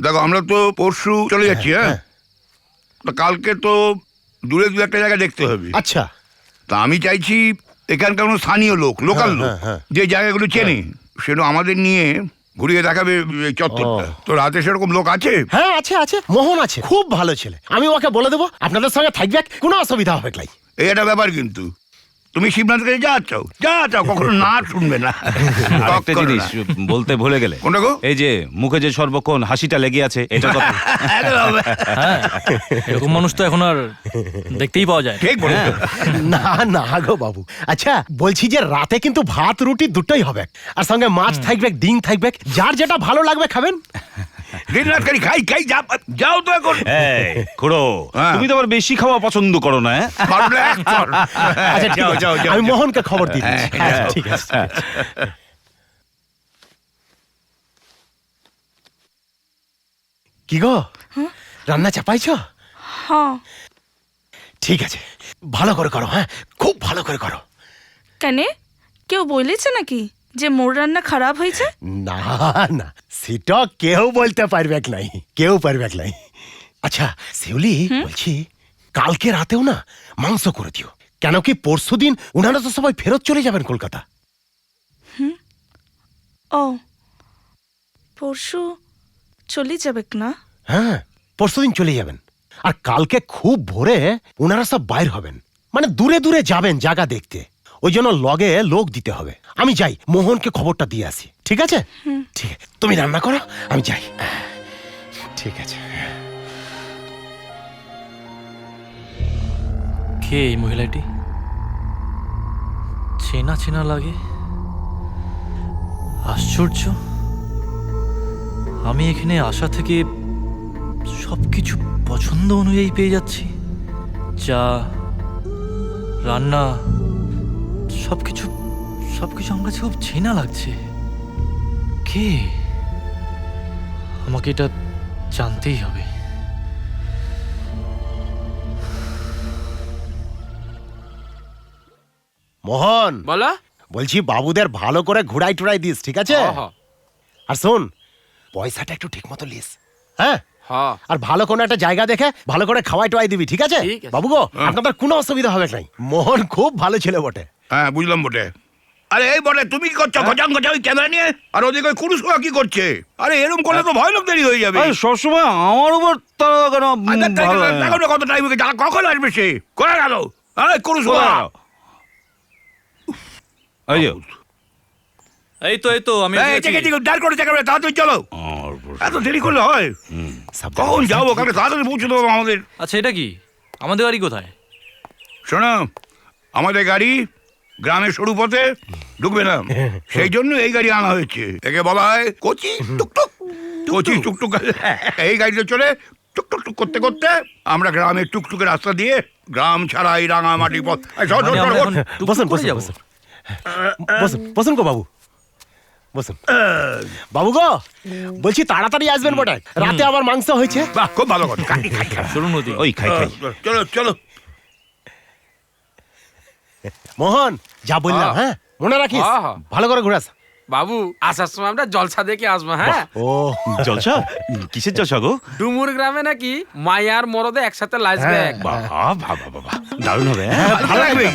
দেখো আমরা তো পরশু চলে যাচ্ছি, হ্যাঁ, তো কালকে তো দূরে দু একটা জায়গা দেখতে হবে। আচ্ছা, তা আমি চাইছি এখানকার কোনো স্থানীয় লোক, লোকাল লোক, যে জায়গাগুলো চেনে, সেটা আমাদের নিয়ে ঘুরিয়ে দেখাবে এই চত্বরটা। তো রাতে সেরকম লোক আছে? হ্যাঁ আছে আছে, মোহন আছে, খুব ভালো ছেলে। আমি ওকে বলে দেবো আপনাদের সঙ্গে থাকবে, কোনো অসুবিধা হবে নাই। এই একটা ব্যাপার, কিন্তু তুমি শিবনাথ কাছে যা চাও, কখনো না শুনবে না। আরেকটা জিনিস বলতে ভুলে গেলে, কোনটা গো? এই যে মুখে যে সর্বক্ষণ হাসিটা লেগে আছে, এটা কথা। হ্যাঁ, এরকম মানুষ তো এখন আর দেখতেই পাওয়া যায় না। ঠিক বলে। না না গো বাবু। আচ্ছা বলছি যে রাতে কিন্তু ভাত রুটি দুটোই হবে, আর সঙ্গে মাছ থাকবে, ডিম থাকবে, যার যেটা ভালো লাগবে খাবেন। দিন রাত খাই খাই খাই, যাও তো এখন। এই খুড়ো, তুমি তো আবার বেশি খাওয়া পছন্দ করো না, হ্যাঁ? আচ্ছা ঠিক আছে, আমি মোহনকে খবর দিই। ঠিক আছে। কি গো, রান্না চাপাইছো? হ্যাঁ। ঠিক আছে, ভালো করে করো, হ্যাঁ, খুব ভালো করে করো। কেন, কেউ বলেছে নাকি যে মোর রান্না খারাপ হয়েছে? না না, সেটা কেউ বলতে পারবে নাই, কেউ পারবে নাই। আচ্ছা শিউলি, বলছি কালকে রাতেও না মাংস করে দিও, কেন কি পরশুদিন ওনারা তো সবাই ফেরত চলে যাবেন কলকাতা। ও, পরশু চলে যাবে না? হ্যাঁ, পরশুদিন চলে যাবেন, আর কালকে খুব ভোরে ওনারা সব বাইর হবেন, মানে দূরে দূরে যাবেন জায়গা দেখতে, ওই জন্য লগে লোক দিতে হবে। আমি যাই, মোহনকে খবরটা দিয়ে আসি, ঠিক আছে? ঠিক আছে, তুমি রান্না করো, আমি যাই। ঠিক আছে। কে এই মহিলাটি? চেনা চেনা লাগে। আশ্চর্য, আমি এখানে আসা থেকে সবকিছু পছন্দ অনুযায়ী পেয়ে যাচ্ছি, চা, রান্না, সবকিছু সবকিছু আমার কাছে খুব চেনা লাগছে। কে? আমাকে এটা জানতেই হবে। মোহন বলো। বলছি বাবুদের ভালো করে ঘুরাই টুরাই দিস, ঠিক আছে? আর শোন, পয়সাটা একটু ঠিক মতো লিস, হ্যাঁ? আর ভালো কোনো একটা জায়গা দেখে ভালো করে খাওয়াই টোয়াই দিবি, ঠিক আছে? বাবু গো, আপনাদের কোনো অসুবিধা হবে নাই। মোহন খুব ভালো ছেলে বটে। হ্যাঁ বুঝলাম বটে। আরে এই বটে, তুমি কি করছো খচাং খচা ওই ক্যামেরা নিয়ে? আর ওদিকে ওই কুরুসুয়া কি করছে? আরে এরকম করলে তো ভয় লোক দেরি হয়ে যাবে। সবসময় আমার উপর দেখো না কত টাইম, কখন আসবে সে? করে গেল কুরুসুয়া। এই তো আমি ডাল করে ক্যামেরা, তাড়াতাড়ি চলো, এত দেরি করলে হয়? কখন যাবো? কালকে তাড়াতাড়ি পৌঁছে দেবো আমাদের। আচ্ছা এটা কি, আমাদের গাড়ি কোথায়? শোনো, আমাদের গাড়ি গ্রামের সরু পথে ঢুকবে না, সেই জন্য এই গাড়ি আনা হয়েছে। একে বলা হয় কচি টুকটুক। কচি টুকটুক, এই গাড়িতে চলে টুকটুক টুক করতে করতে আমরা গ্রামের টুকটুকের রাস্তা দিয়ে গ্রাম ছাড়া এই রাঙামাটি পথ। বসুন বসুন বসুন বসুন বসুন গো বাবু, বসুন। বাবু গো, বলছি তাড়াতাড়ি আসবেন বটে, রাতে আবার মাংস হয়েছে। বাহ, খুব ভালো কথা। চলুন নদী, ওই খাই খাই। চলো চলো। মোহন যা বললাম, হ্যাঁ মনে রাখিস, ভালো করে ঘুরাস। বাবু আসার সময় আমরা জলসা দেখে আসবো, হ্যাঁ? ও জলসা? কিসের জলসা গো? ডুমুর গ্রামে নাকি মায়ার মরদে একসাথে লাইসবে। বাবা বাবা বাবা, দারুণ হবে। ভালো লাগবে,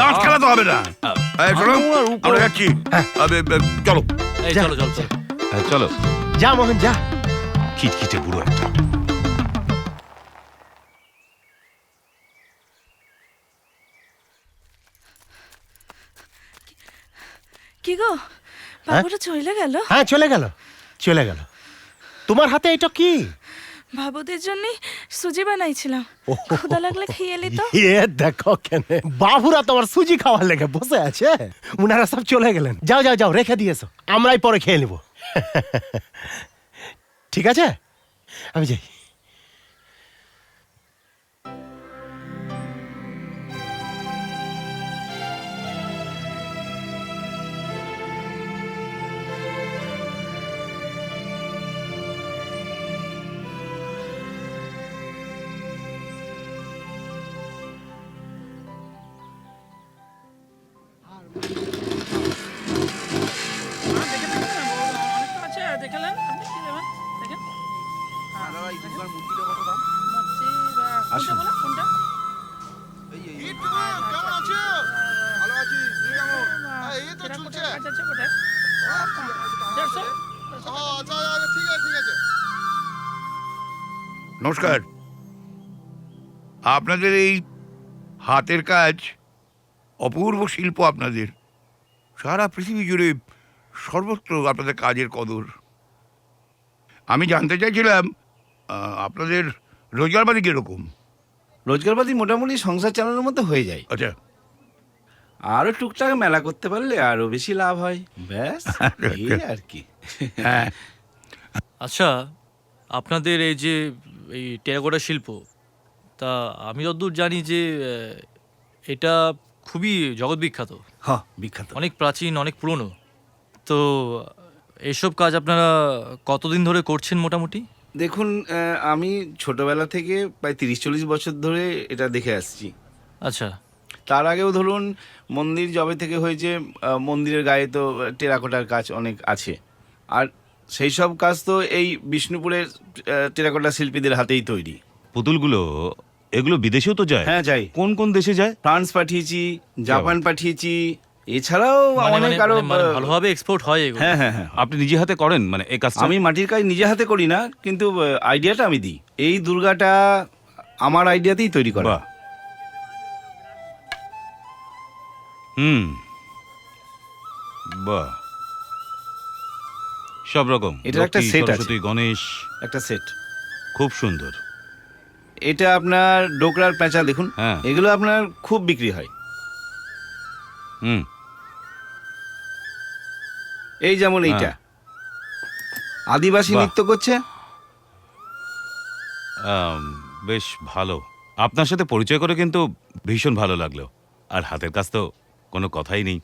দাঁত খেলা তো হবে না। এই শোনো, আমরা যাচ্ছি। চলো এই চলো চলো চলো। চলো। যা মোহন যা। খিটখিটে বুড়ো একটা। কি গো, বাবুটা চলে গেল? হ্যাঁ চলে গেল, চলে গেল। তোমার হাতে এটা কি? বাবুদের জন্য সুজি বানাইছিলাম, ক্ষুধা লাগলে খেয়ে এলি তো। এ দেখো কেন বাবুরা তোমার সুজি খাওয়ার লেগে বসে আছে, উনারা সব চলে গেলেন। যাও যাও যাও, রেখে দিয়েছো, আমরাই পরে খেয়ে নিব। ঠিক আছে, আমি যাই। নমস্কার। আপনাদের এই হাতের কাজ অপূর্ব শিল্প আপনাদের। সারা পৃথিবী জুড়ে সর্বত্র আপনাদের কাজের কদর। আমি জানতে চাইছিলাম আপনাদের রোজগারপাতি কীরকম? রোজগারপাতি মোটামুটি সংসার চালানোর মতো হয়ে যায়। আচ্ছা, আরো টুকটাক মেলা করতে পারলে আরো বেশি লাভ হয়, ব্যাস এই আর কি। হ্যাঁ। আচ্ছা, আপনাদের এই যে এই টেরাকোটা শিল্প, তা আমি যতদূর জানি যে এটা খুবই জগৎ বিখ্যাত। হ্যাঁ, বিখ্যাত, অনেক প্রাচীন, অনেক পুরনো। তো এইসব কাজ আপনারা কতদিন ধরে করছেন মোটামুটি? দেখুন, আমি ছোটবেলা থেকে প্রায় 30-40 বছর ধরে এটা দেখে আসছি। আচ্ছা। তার আগেও ধরুন মন্দির যবে থেকে হয়েছে, মন্দিরের গায়ে তো টেরাকোটার কাজ অনেক আছে। আর সেই সব কাজ তো এই বিষ্ণুপুরের টেরাকোটা শিল্পীদের হাতেই তৈরি। পুতুলগুলো এগুলো বিদেশেও তো যায়? হ্যাঁ যায়। কোন কোন দেশে যায়? ফ্রান্স পাঠিয়েছি, জাপান পাঠিয়েছি, এছাড়াও অনেক আরো ভালোভাবে এক্সপোর্ট হয় এগুলো। হ্যাঁ হ্যাঁ হ্যাঁ। আপনি নিজে হাতে করেন মানে এই কাজটা? আমি মাটির কাজ নিজে হাতে করি না, কিন্তু আইডিয়াটা আমি দিই। এই দুর্গাটা আমার আইডিয়াতেই তৈরি করা। বাহ, সব রকম। এটা একটা সেট আছে, গণেশ একটা সেট, খুব সুন্দর। এটা আপনার ডোকরার পেঁচা দেখুন, এগুলো আপনার খুব বিক্রি হয়। এই যেমন এইটা আদিবাসী নৃত্য করছে। বেশ ভালো, আপনার সাথে পরিচয় করে কিন্তু ভীষণ ভালো লাগলো। আর হাতের কাজ তো কোনো কথাই নেই।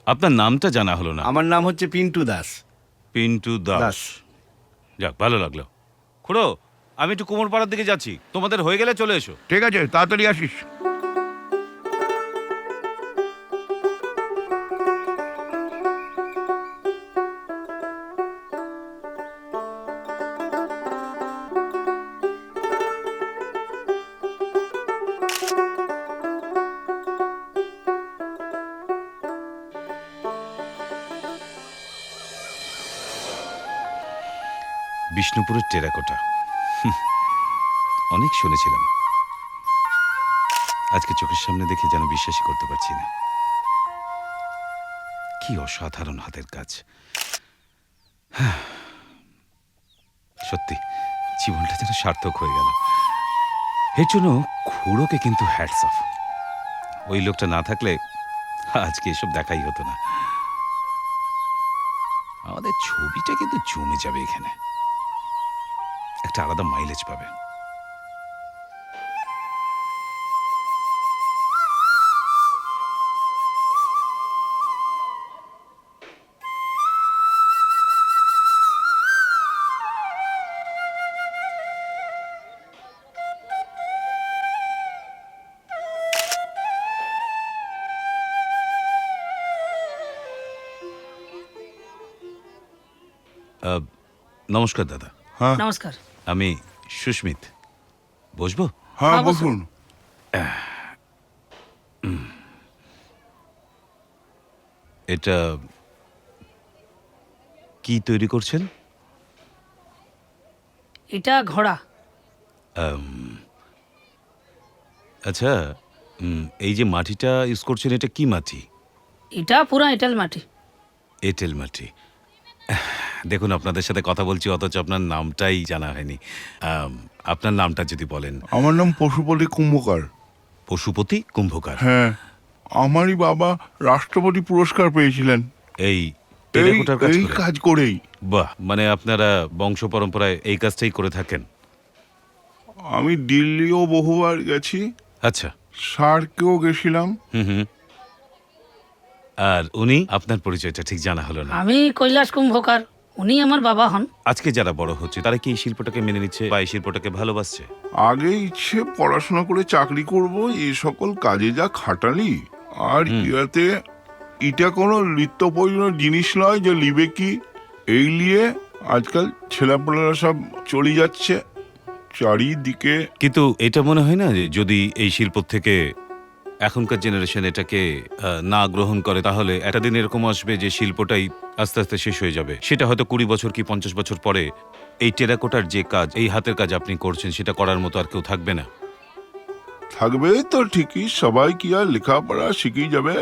আপনার নামটা জানা হলো না। আমার নাম হচ্ছে পিন্টু দাস। পিন্টু দাস, যাক ভালো লাগলো। খুড়ো, আমি একটু কুমোরপাড়ার দিকে যাচ্ছি, তোমাদের হয়ে গেলে চলে এসো। ঠিক আছে, তাড়াতাড়ি আসিস। বিষ্ণুপুরের টেরাকোটা অনেক শুনেছিলাম, আজকে চোখের সামনে দেখে যেন বিশ্বাসই করতে পারছি না। কি অসাধারণ হাতের কাজ। সত্যি জীবনটা যেন সার্থক হয়ে গেল। এর জন্য খুড়োকে কিন্তু হ্যাটস অফ। ওই লোকটা না থাকলে আজকে এসব দেখাই হতো না। আমাদের ছবিটা কিন্তু জমে যাবে, এখানে একটা আলাদা মাইলেজ পাবে। নমস্কার দাদা। হ্যাঁ নমস্কার। আমি সুস্মিত, বসবো? হ্যাঁ বসুন। এটা কি তৈরি করছেন? এটা ঘোড়া। আচ্ছা, এই যে মাটিটা ইউজ করছেন এটা কি মাটি? এটা পুরো এঁটেল মাটি। এঁটেল মাটি। দেখুন, আপনাদের সাথে কথা বলছি অথচ আপনার নামটাই জানা হয়নি। আপনার নামটা যদি বলেন। আমার নাম পশুপতি কুম্ভকার। পশুপতি কুম্ভকার? হ্যাঁ, আমারই বাবা রাষ্ট্রপতি পুরস্কার পেয়েছিলেন এই টেরাকোটার কাজ এই করে? কাজ করেই। বাহ, মানে আপনারা বংশ পরম্পরায় এই কাজটাই করে থাকেন? আমি দিল্লিও বহুবার গেছি। আচ্ছা। সার্কেও গেছিলাম। হুম। আর উনি, আপনার পরিচয়টা ঠিক জানা হলো না। আমি কৈলাস কুম্ভকার, উনি আমার বাবা হন। আজকে যারা বড় হচ্ছে তারা কি এই শিল্পটাকে মেনে নিচ্ছে বা এই শিল্পটাকে ভালোবাসছে? আগে ইচ্ছে পড়াশোনা করে চাকরি করব, এই সকল কাজে যা খাটালি। আর ইয়াতে এটা কোনো নিত্য প্রয়োজনীয় জিনিস নয় যে লিবে কি। এই নিয়ে আজকাল ছেলেপেলেরা সব চলে যাচ্ছে চারিদিকে। কিন্তু এটা মনে হয় না যে যদি এই শিল্প থেকে এখনকার জেনারেশন এটাকে না গ্রহণ করে তাহলে একটা দিন এরকম আসবে যে শিল্পটাই আস্তে আস্তে শেষ হয়ে যাবে। সেটা হয়তো 20 বছর কি 50 বছর পরে এই টেরাকোটার যে কাজ, এই হাতের কাজ আপনি করছেন, সেটা করার মতো আর কেউ থাকবে না। থাকবে তো ঠিকই, সবাই কি আর লেখাপড়া শিখেই যাবে?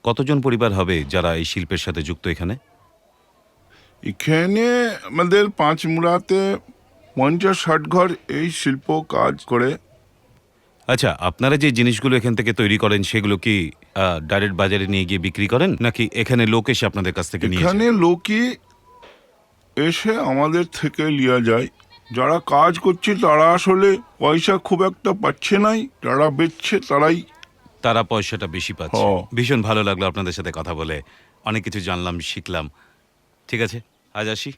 কতজন পরিবার হবে যারা এই শিল্পের সাথে যুক্ত এখানে? এখানে আমাদের পাঁচমুড়াতে 50-60 ঘর এই শিল্প কাজ করে। আচ্ছা, আপনারা যে জিনিসগুলো এখান থেকে তৈরি করেন সেগুলো কি ডাইরেক্ট বাজারে নিয়ে গিয়ে বিক্রি করেন, নাকি এখানে লোক এসে আপনাদের কাছ থেকে নিয়ে যায়? এখানে লোকই এসে আমাদের থেকে লিয়া যায়। যারা কাজ করছে তারা আসলে পয়সা খুব একটা পাচ্ছে নাই, যারা বেচছে তারা পয়সাটা বেশি পাচ্ছে। ভীষণ ভালো লাগলো আপনাদের সাথে কথা বলে, অনেক কিছু জানলাম, শিখলাম। ঠিক আছে, আজ আসি।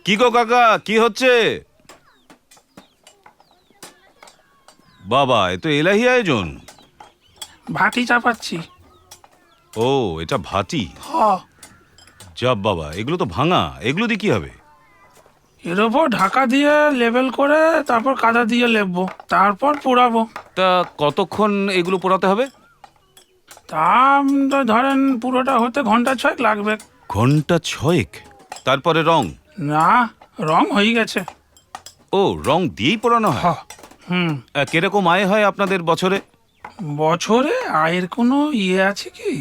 কি গো কাকা, কি হচ্ছে? বাবা, এ তো এলাহি আয়োজন। ভাটি চাপাচ্ছি। ও, এটা ভাটি? হ। যাব বাবা, এগুলো তো ভাঙা, এগুলো দিয়ে কি হবে? এর ওপর ঢাকা দিয়ে লেবেল করে তারপর কাদা দিয়ে লেপবো, তারপর পোড়াবো। তা কতক্ষণ এগুলো পোড়াতে হবে? তা ধরেন পুরোটা হতে ঘন্টা 6 লাগবে। ঘন্টা 6? তারপরে রং? না, রং হয়ে গেছে। ও, রং দিয়েই পোড়ানো হয়? কিরকম আয় হয় আপনাদের বছরে? বছরে আয়ের কোনো ইয়ে আছে কি?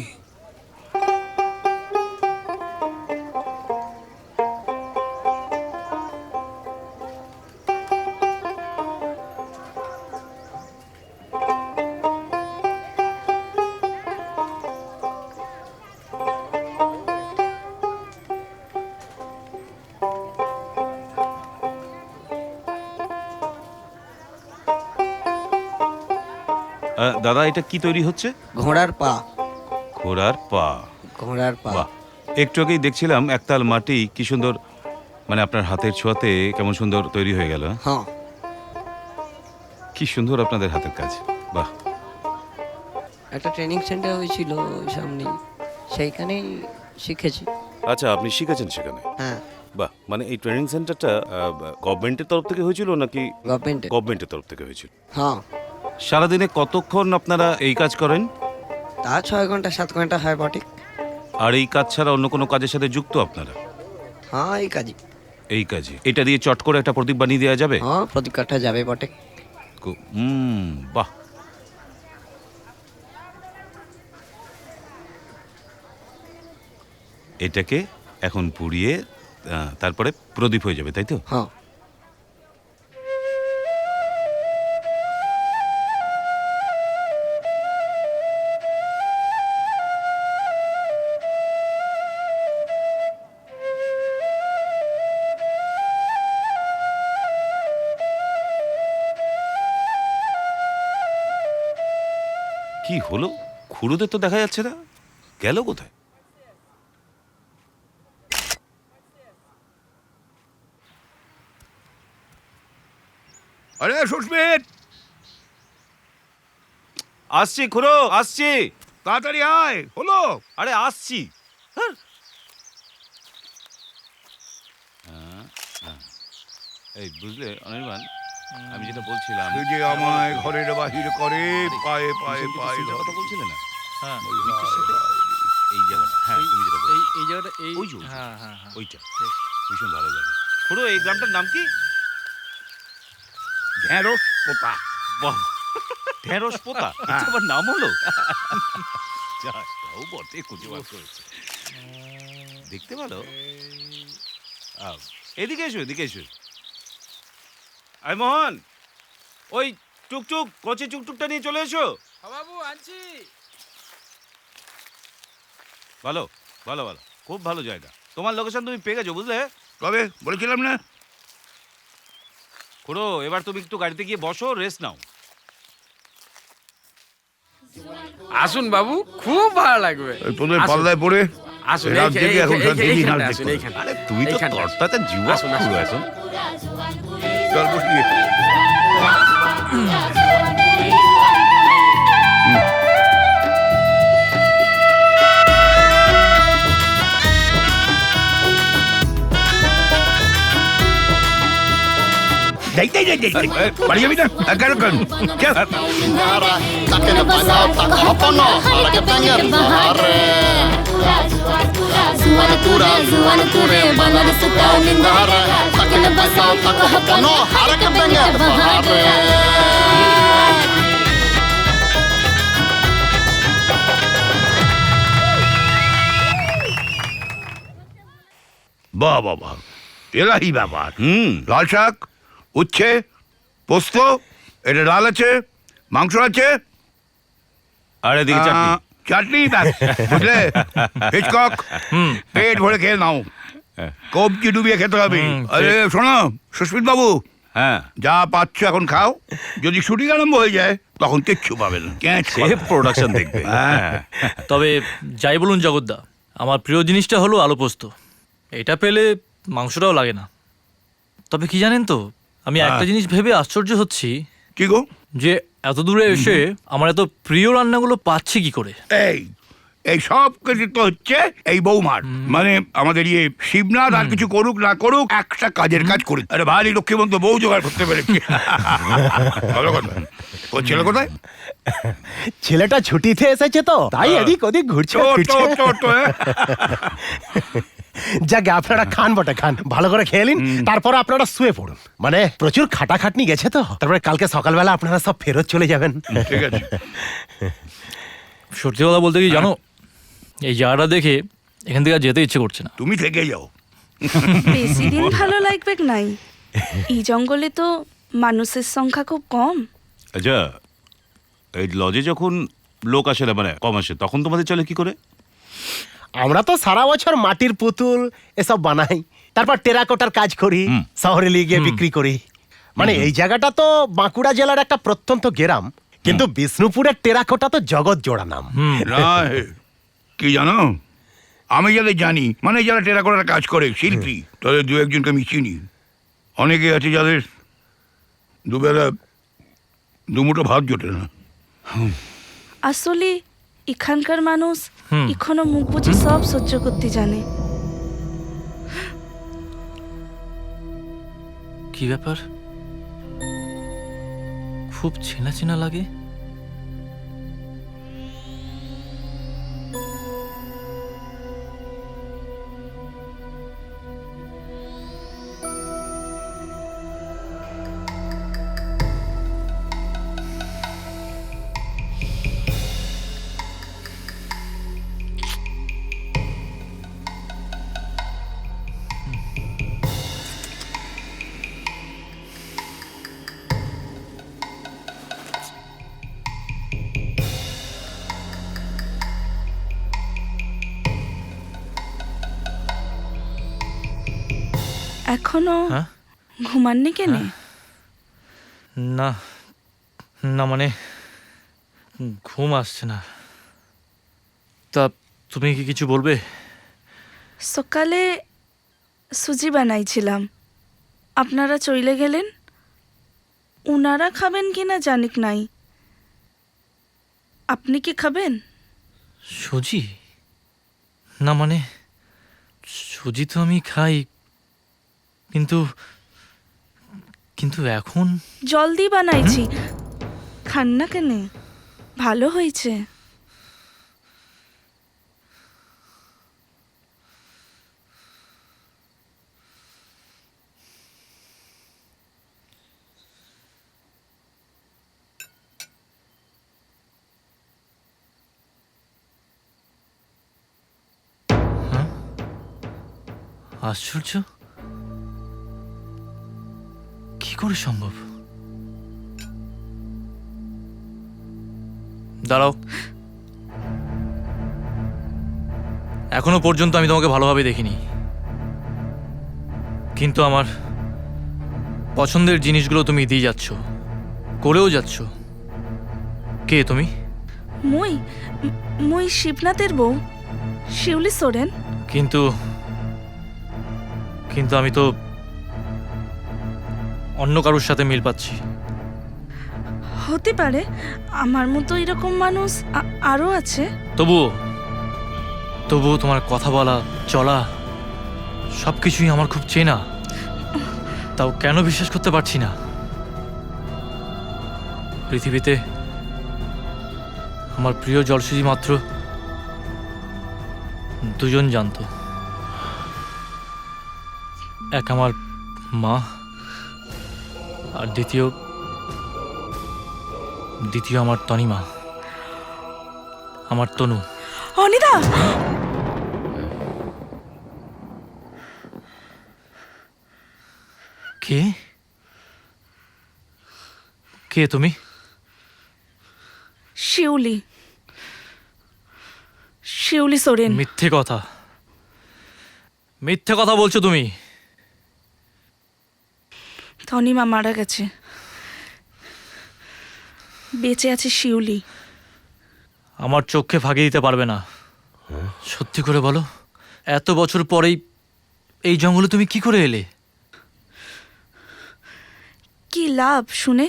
দাদা, এটা কি তৈরি হচ্ছে? ঘোড়ার পা। ঘোড়ার পা? ঘোড়ার পা। বাহ, একটু আগেই দেখছিলাম একতাল মাটি কি সুন্দর, মানে আপনার হাতের ছোঁয়াতে কেমন সুন্দর তৈরি হয়ে গেল। হ্যাঁ, কি সুন্দর আপনাদের হাতের কাজ। বাহ। একটা ট্রেনিং সেন্টার হয়েছিল সামনে, সেইখানেই শিখেছি। আচ্ছা, আপনি শিখেছেন সেখানে? হ্যাঁ। বাহ, মানে এই ট্রেনিং সেন্টারটা গভর্নমেন্টের তরফ থেকে হয়েছিল নাকি? গভর্নমেন্টের তরফ থেকে হয়েছিল। হ্যাঁ। সারাদিনে কতক্ষণ আপনারা এই কাজ করেন? তা 6 ঘন্টা 7 ঘন্টা হয় বটে। আর এই কাজ ছাড়া অন্য কোনো কাজের সাথে যুক্ত আপনারা? হ্যাঁ, এই কাজই। এই কাজে এটা দিয়ে চট করে একটা প্রদীপ বানিয়ে দেওয়া যাবে? হ্যাঁ, প্রদীপ কাঠা যাবে বটে। বাহ। এটাকে এখন পুড়িয়ে তারপরে প্রদীপ হয়ে যাবে, তাই তো? হ্যাঁ। কি হলো? খুড়োদের তো দেখা যাচ্ছে না, গেল কোথায়? আরে সুস্মিত, আসছি খুড়ো, আসছি। তাড়াতাড়ি আয়। হলো? আরে আসছি। এই বুঝলে অনির্বাণ, আমি যেটা বলছিলাম, তুই যে আমায় ঘরের বাহির করে পায়ে পায়ে পায়ে সেই কথা বলছিলে না? হ্যাঁ এই জায়গাটা, হ্যাঁ তুমি যেটা বলছিলে। এই জায়গাটা এই ওই যে ওইটা। হ্যাঁ হ্যাঁ হ্যাঁ ওইটা ভীষণ ভালো জায়গা। খুড়ো এই গ্রামটার নাম কি? ঢেঁড়স পোতা। বাহ, ঢেঁড়স পোতা, এটা আবার নাম হলো? যাক, তাও বটে, খুঁজে বার করেছে। দেখতে ভালো। এদিকে এসো, এদিকে এসো। আয় মোহন, ওই টুকটুক, কচি টুকটুকটা নিয়ে চলে এসো। বাবু আনছি। ভালো ভালো ভালো, খুব ভালো জায়গা। তোমার লোকেশন তুমি পেয়ে গেছো, বুঝলে? কবে বলেছিলাম না? খুড়ো এবার তুমি একটু গাড়িতে গিয়ে বসো, রেস্ট নাও। আসুন বাবু, খুব ভালো লাগবে। তোদের আসুন। পাল্লায় পড়ে আসুন, রাত জেগে এখন সব দিদি নাচ আসুন, দেখতে। এইখানে। আরে তুমি তো এইখানটা আসুন। কর্তাতে জীবা আসুন, আসুন। খুড়ো এখন। চল বসি। বাড়ি যাবি না? কেন কেন? Takin basaw tak hopono harake pengen bahare Zuan ture banar suka nindare Takin basaw tak hopono harake pengen bahare বাহ বাহ বাহ, এলাহি ব্যাপার। লাল শাক, উচ্ছে, পোস্ত, এটা ডাল আছে, মাংস আছে, আর এদিকে চাটনি। চাটনি ব্যাস, বুঝলে? হিচকক, পেট ভরে খেয়ে নাও, কবজি ডুবিয়ে খেতে হবে। আরে শোনো সুস্মিত বাবু, হ্যাঁ যা পাচ্ছ এখন খাও, যদি শুটিং আরম্ভ হয়ে যায় তখন কিচ্ছু পাবে না। সে প্রোডাকশন দেখবে। হ্যাঁ। তবে যাই বলুন জগদ্দা, আমার প্রিয় জিনিসটা হলো আলু পোস্ত। এটা পেলে মাংসটাও লাগে না। তবে কি জানেন তো, আমি একটা জিনিস ভেবে আশ্চর্য হচ্ছি। কি গো? যে এত দূরে এসে আমার এত প্রিয় রান্নাগুলো পাচ্ছি কি করে? এই এই সব কৃতিত্ব হচ্ছে এই বৌমার। মানে আমাদের ইয়ে শিবনাথ আর কিছু করুক না করুক, একটা কাজের কাজ করুক। আরে ভারী লক্ষ্মীবন্ত বউ জোগাড় করতে পেরেছি। ভালো কথা। ও ছেলে কোথায়? ছেলেটা ছুটিতে এসেছে তো, তাই এদিক ওদিক ঘুরছে ফিরছে। যাক, আপনারা খান বটে, খান, ভালো করে খেয়ে নিন, তারপর আপনারা শুয়ে পড়ুন। মানে প্রচুর খাটাখাটনি গেছে তো, তারপরে কালকে সকালবেলা আপনারা সব ফেরত চলে যাবেন। ঠিক আছে। সত্যি কথা বলতে কি জানো, এই জায়গাটা দেখে এখান থেকে আর যেতে ইচ্ছে করছে না। তুমি থেকে যাও। বেশি দিন ভালো লাগবে নাই। এই জঙ্গলে তো মানুষের সংখ্যা খুব কম। আচ্ছা, এই লজে যখন লোক আসে না, মানে কম আসে, তখন তোমাদের চলে কি করে? আমরা তো সারা বছর মাটির পুতুল এসব বানাই, তারপর টেরাকোটার কাজ করি, শহরে নিয়ে গিয়ে বিক্রি করি। মানে এই জায়গাটা তো বাঁকুড়া জেলার একটা প্রত্যন্ত গ্রাম, কিন্তু বিষ্ণুপুরের টেরাকোটা তো জগৎ জোড়া নাম। না, কি জানো, আমি যাদের জানি, মানে যারা টেরাকোটার কাজ করে শিল্পী, তাদের দু একজনকে আমি চিনি। অনেকে আছে যাদের দুবেলা দুমুঠো ভাত জোটে না। আসলে এখানকার মানুষ এখনো মুখ বুঝে সব সহ্য করতে জানে। কি ব্যাপার, খুব চেনা চেনা লাগে। এখনো হ্যাঁ? ঘুমাননি কেন? না না মানে ঘুম আসছে না। তা তুমি কি কিছু বলবে? সকালে সুজি বানাইছিলাম, আপনারা চলে গেলেন। উনারা খাবেন কিনা জানিক নাই, আপনি কি খাবেন? সুজি? না মানে সুজি তো আমি খাই, কিন্তু কিন্তু এখন জলদি বানাইছি, খান না কেন? ভালো হয়েছে। আশ্চর্য, কি করে সম্ভব? দাঁড়াও, এখনো পর্যন্ত আমি তোমাকে ভালোভাবে দেখিনি, কিন্তু আমার পছন্দের জিনিসগুলো তুমি দিয়ে যাচ্ছ, করেও যাচ্ছ। কে তুমি? মুই শিবনাথের বউ, শিউলি সোরেন। কিন্তু কিন্তু আমি তো অন্য কারোর সাথে মিল পাচ্ছি। হতে পারে, আমার মতো এরকম মানুষ আরো আছে। তবুও তোমার কথা বলা, চলা সবকিছুই আমার খুব চেনা। তাও কেন বিশ্বাস করতে পারছি না? পৃথিবীতে আমার প্রিয় জলসুজি মাত্র দুজন জানতো, এক আমার মা, আর দ্বিতীয় আমার তনিমা, আমার তনু। অনিদা, কে কে তুমি? শিউলি সোরেন। মিথ্যে কথা বলছো তুমি। তনিমা মারা গেছে, বেঁচে আছে শিউলি। আমার চোখে ফাঁকি দিতে পারবে না। সত্যি করে বলো, এত বছর পরেই এই জঙ্গলে তুমি কি করে এলে? কি লাভ শুনে?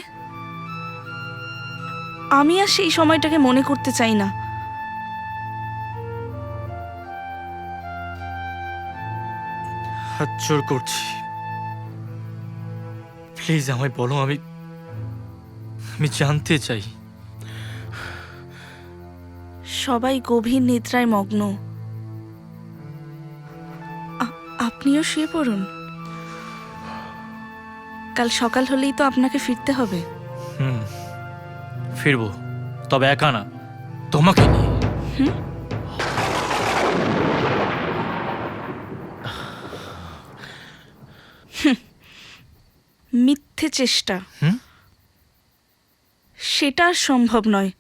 আমি আর সেই সময়টাকে মনে করতে চাই না। হাত জোর করছি, প্লিজ আমায় বলো, আমি জানতে চাই। সবাই গভীর নিদ্রায় মগ্ন, আপনিও শুয়ে পড়ুন। কাল সকাল হলেই তো আপনাকে ফিরতে হবে। ফিরবো, তবে একা না, তোমাকে নিয়ে। মিথ্যে চেষ্টা, সেটা আর সম্ভব নয়।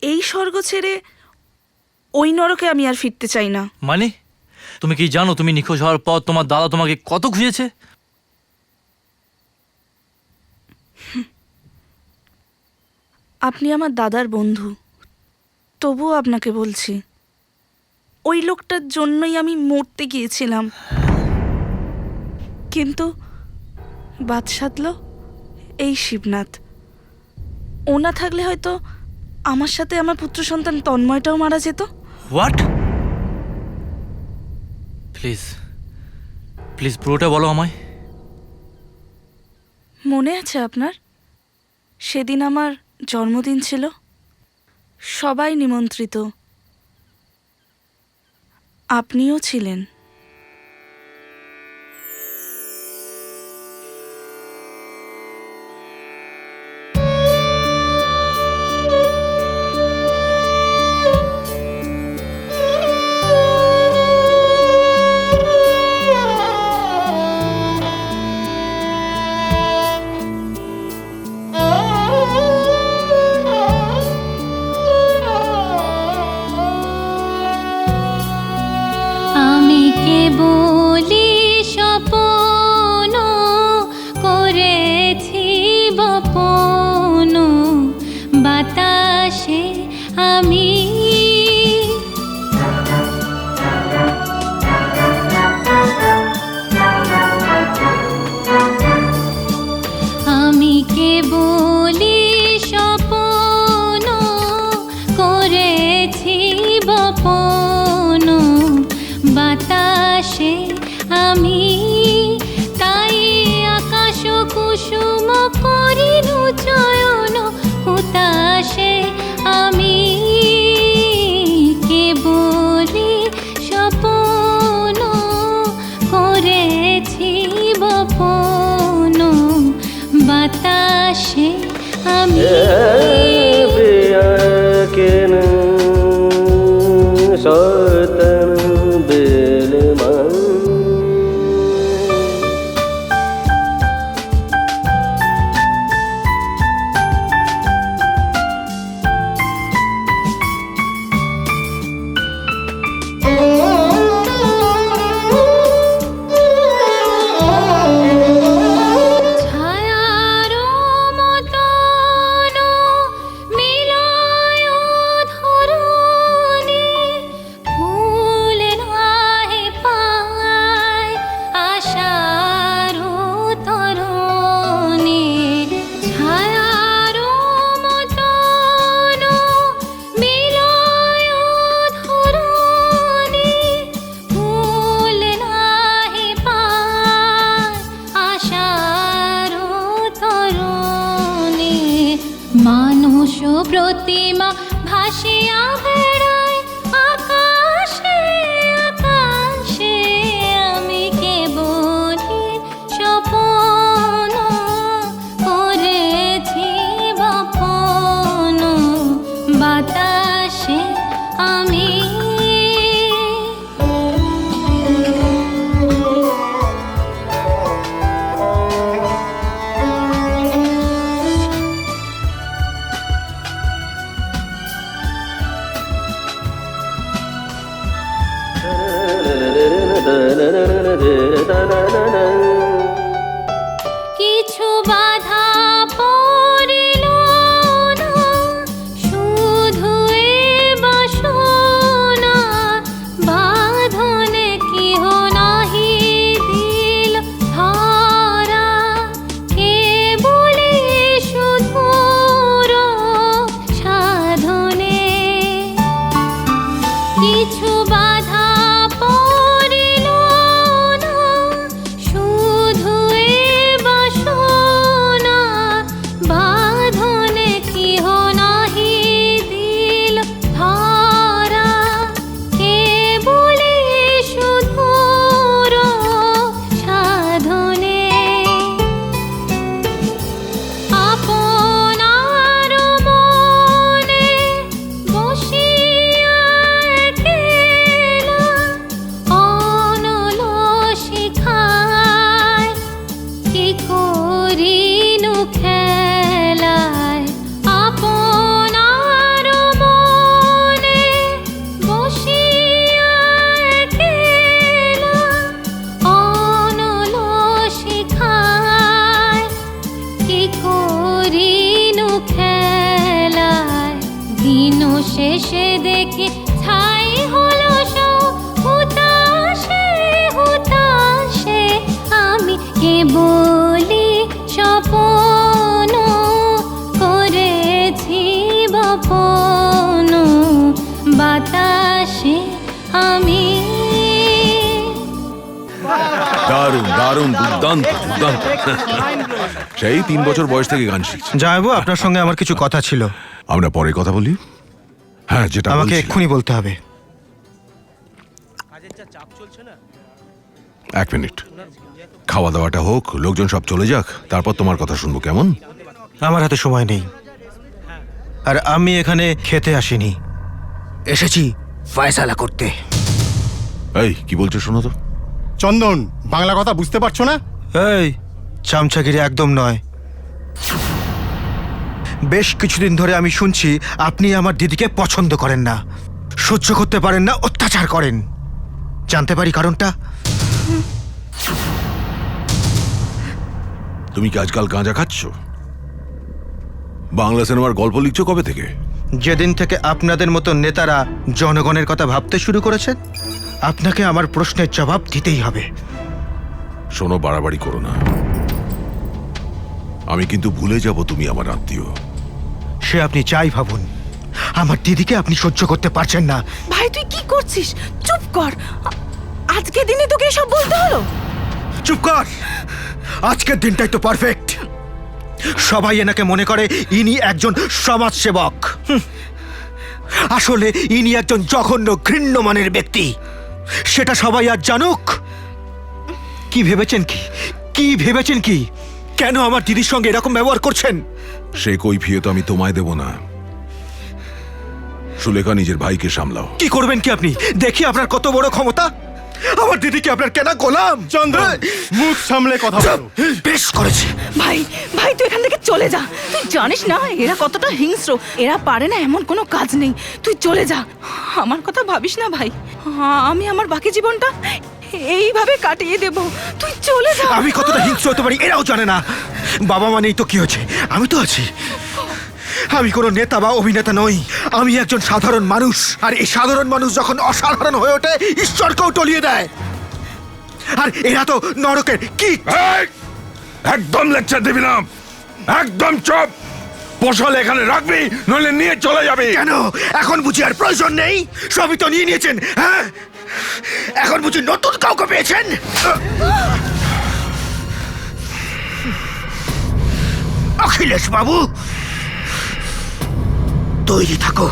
এই স্বর্গ ছেড়ে ওই নরকে আমি আর ফিরতে চাই না। মানে তুমি কি জানো, তুমি নিখোঁজ হওয়ার পর তোমার দাদা তোমাকে কত খুঁজেছে? আপনি আমার দাদার বন্ধু, তবুও আপনাকে বলছি, ওই লোকটার জন্যই আমি মরতে গিয়েছিলাম, কিন্তু বাদ সাধল এই শিবনাথ। ও না থাকলে হয়তো আমার সাথে আমার পুত্র সন্তান তন্ময়টাও মারা যেত। হোয়াট? প্লিজ পুরোটা বলো আমায়। মনে আছে আপনার, সেদিন আমার জন্মদিন ছিল, সবাই নিমন্ত্রিত, আপনিও ছিলেন। আমি বাতাসে আমি আমি কেবলি স্বপ্ন করেছি বপন বাতাসে আমি তাই আকাশ কুসুম করিনু চয়ন হুতাশে আমি কেবলি স্বপ্ন করেছি বপন বাতাসে আমি ছায়ার মতন মিলয় ধরণী ফুল নাহি পায় আশার তরণী ছায়ার মতন মিলয় ধরণী ফুল নাহি পায় আশার তরণী মানুষ প্রতিমা ভাসিয়া বেড়ায় আকাশে আকাশে আমি কেবলি স্বপ্ন করেছি বপন বাতাসে আমি কিছু বাধা পড়িল না শুধু এ বাসনা বাঁধনে কেহ নাহি দিল ধরা কেবলি শুধুর সাধনে কিছু বাধা পড়িল না শুধু এ বাসনা বাঁধনে কেহ নাহি দিল ধরা কেবলি শুধুর সাধনে আপনার মনে বসিয়া একলা অনল শিখায় কি করিনু খেলায় আপনার মনে বসিয়া একলা অনল শিখায় কি করিনু খেলায় দিন শেষে দেখি ছাই হলো সব হুতাশে হুতাশে আমি কেবলি স্বপ্ন করেছি বপন বাতাসে আমি দারুণ দারুণ দুর্দান্ত দুর্দান্ত সেই 3 বছর বয়স থেকে গান শিখছি। যাইবো আপনার সঙ্গে আমার কিছু কথা ছিল। আমরা পরে কথা বলি। হ্যাঁ, যেটা আমাকে বলছিলাম। এক্ষুনি বলতে হবে। 1 মিনিট, খাওয়া দাওয়াটা হোক, লোকজন সব চলে যাক, তারপর তোমার কথা শুনবো, কেমন? আমার হাতে সময় নেই, আর আমি এখানে খেতে আসিনি, এসেছি ফয়সালা করতে। এই কি বলছো শোনো তো। চন্দন, বাংলা কথা বুঝতে পারছো না? এই চামচাগিরি একদম নয়। বেশ কিছুদিন ধরে আমি শুনছি আপনি আমার দিদিকে পছন্দ করেন না, সহ্য করতে পারেন না, অত্যাচার করেন। জানতে পারি কারণটা? তুমি কি আজকাল গাঁজা খাচ্ছ? বাংলা সিনেমার গল্প লিখছো কবে থেকে? যেদিন থেকে আপনাদের মতো নেতারা জনগণের কথা ভাবতে শুরু করেছেন, আপনাকে আমার প্রশ্নের জবাব দিতেই হবে। শোনো, বাড়াবাড়ি করো না। আমি কিন্তু ভুলে যাব তুমি আমার আত্মীয়। সে আপনি যাই ভাবুন, আমার দিদিকে আপনি সহ্য করতে পারছেন না। ভাই তুই কি করছিস? চুপ কর। আজকে দিনে তোকে এসব বলতে হলো? চুপ কর। আজকের দিনটাই তো পারফেক্ট। সবাই এনাকে মনে করে ইনি একজন সমাজসেবক। আসলে ইনি একজন জঘন্য ঘৃণ্যমানের ব্যক্তি। সেটা সবাই আর জানুক। কি ভেবেছেন কি ভেবেছেন কি? কেন আমার দিদির সঙ্গে এরকম ব্যবহার করছেন? সে কৈফিয়ত আমি তোমায় দেব না। সুলেখা, নিজের ভাইকে সামলাও। কি করবেন কি আপনি? দেখি আপনার কত বড় ক্ষমতা। আমার দিদিকে আপনার কেনা গোলাম। চন্দ্র, মুখ সামলে কথা বলো। বেশ করেছে। ভাই ভাই তুই এখান থেকে চলে যা। তুই জানিস না এরা কতটা হিংস্র। এরা পারে না এমন কোনো কাজ নেই। তুই চলে যা। আমার কথা ভাবিস না ভাই। আমি আমার বাকি জীবনটা এইভাবে কাটিয়ে দেব। তুই চলে যা। আমি কতটা হিংস্র হতে পারি এরাও জানে না। বাবা মানেই তো কি হয়েছে, আমি তো আছি। আমি কোনো নেতা বা অভিনেতা নই। আমি একজন সাধারণ মানুষ। আর এই সাধারণ মানুষ যখন অসাধারণ হয়ে ওঠে, ঈশ্বরকেও টলিয়ে দেয়। আর এরা তো নরকের কি। একদম লেকচার দিবি না। একদম চুপ। বসল এখানে রাখবি, নইলে নিয়ে চলে যাবে। কেন এখন বুঝি আর প্রয়োজন নেই? সবই তো নিয়ে নিয়েছেন। হ্যাঁ, এখন বুঝি নতুন কাউকে পেয়েছেন। অখিলেশ বাবু, তৈরি থাকো।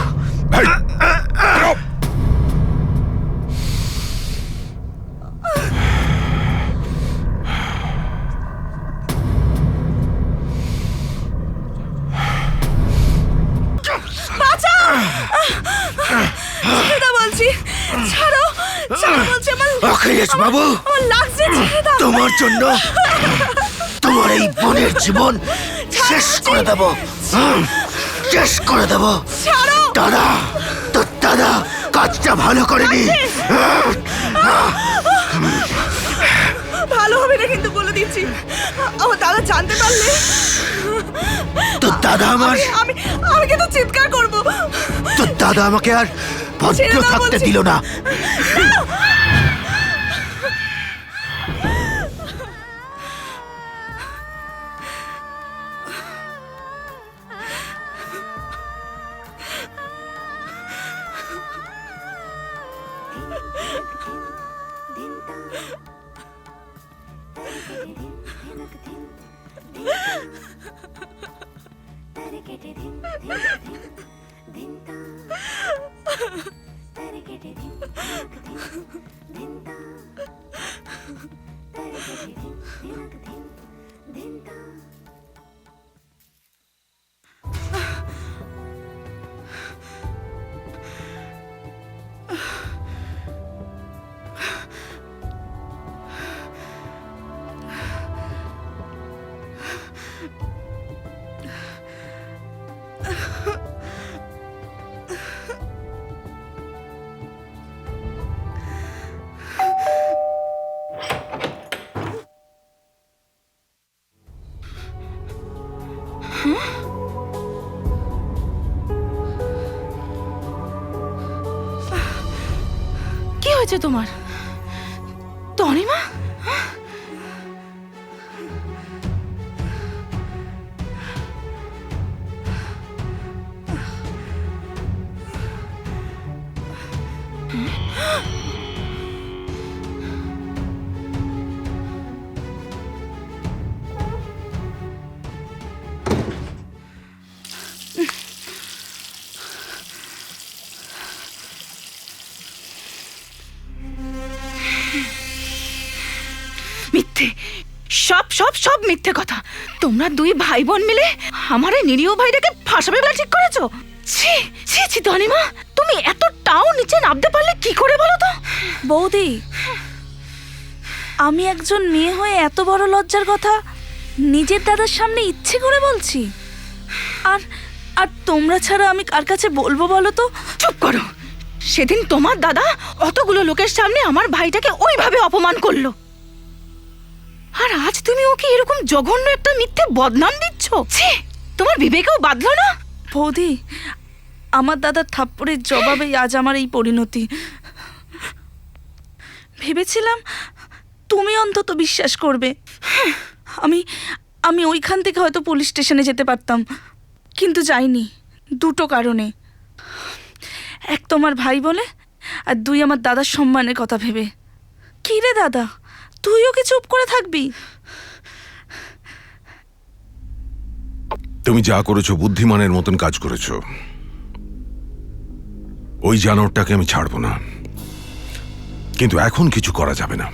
বলছি ছাড়ো, ছাড়ো বলছি। অখিলেশ বাবু, লাগছে, ছেড়ে দাও। তোমার জন্য তোমার এই বোনের জীবন শেষ করে দেব। শেষ করে দেব। দাদা, তোর দাদা কাজটা ভালো করেনি। ভালো হবে না কিন্তু বলে দিচ্ছি। আমার দাদা জানতে পারলে তোর দাদা আমার আমি কিন্তু চিৎকার করব। তোর দাদা আমাকে আর ভদ্র থাকতে দিল না। কি হয়েছে তোমার তনিমা? মিথ্যে, সব সব সব মিথ্যে কথা। তোমরা দুই ভাই বোন মিলে আমার এই নিরীহ ভাইটাকে ফাঁসাবে বলে ঠিক করেছো। ছি ছি ছি তনিমা, তুমি এতটাও নিচে নামতে পারলে কি করে বলো তো? বৌদি, আমি একজন মেয়ে হয়ে এত বড় লজ্জার কথা নিজের দাদার সামনে ইচ্ছে করে বলছি। আর আর তোমরা ছাড়া আমি কার কাছে বলবো বলো তো? চুপ করো। সেদিন তোমার দাদা অতগুলো লোকের সামনে আমার ভাইটাকে ওইভাবে অপমান করলো, আর আজ তুমি ওকে এরকম জঘন্য একটা মিথ্যে বদনাম দিচ্ছ। ছি, তোমার বিবেকেও বাঁধলো না? বৌদি, আমার দাদার থাপ্পড়ের জবাবেই আজ আমার এই পরিণতি। ভেবেছিলাম তুমি অন্তত বিশ্বাস করবে। আমি আমি ওইখান থেকে হয়তো পুলিশ স্টেশনে যেতে পারতাম, কিন্তু যাইনি দুটো কারণে। এক তোমার ভাই বলে, আর দুই আমার দাদার সম্মানের কথা ভেবে। কি রে দাদা, তুইও কি চুপ করে থাকবি? তুমি যা করেছো বুদ্ধিমানের মতন কাজ করেছো। ওই জানোয়ারটাকে আমি ছাড়বো না, কিন্তু এখন কিছু করা যাবে না।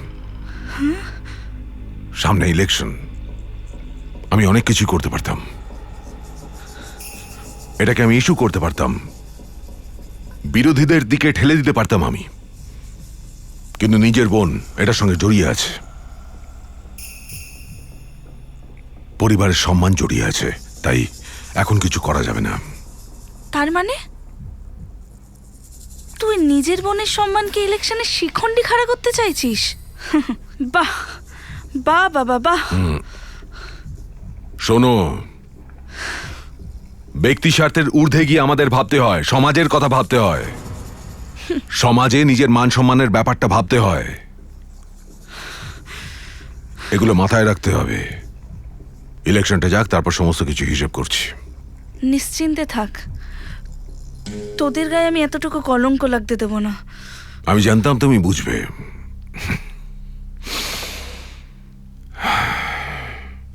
সামনে ইলেকশন, আমি অনেক কিছু করতে পারতাম। এটাকে আমি ইস্যু করতে পারতাম, বিরোধীদের দিকে ঠেলে দিতে পারতাম আমি, কিন্তু নিজের বোন এটার সঙ্গে জড়িয়ে আছে, পরিবারের সম্মান জড়িয়ে আছে, তাই এখন কিছু করা যাবে না। তার মানে তুই নিজের বোনের সম্মানকে ইলেকশনে শিখণ্ডি খাড়া করতে চাইছিস? বাহ বাহ বাবা বাহ। শোনো, ব্যক্তি স্বার্থের ঊর্ধ্বে গিয়ে আমাদের ভাবতে হয়, সমাজের কথা ভাবতে হয়, সমাজে নিজের মান সম্মানের ব্যাপারটা ভাবতে হয়। এগুলো মাথায় রাখতে হবে। ইলেকশনটা যাক, তারপর সমস্ত কিছু হিসেব করছি। নিশ্চিন্তে থাক, তোদের গায়ে আমি এতটুকু কলঙ্ক লাগতে দেব না। আমি জানতাম তুমি বুঝবে।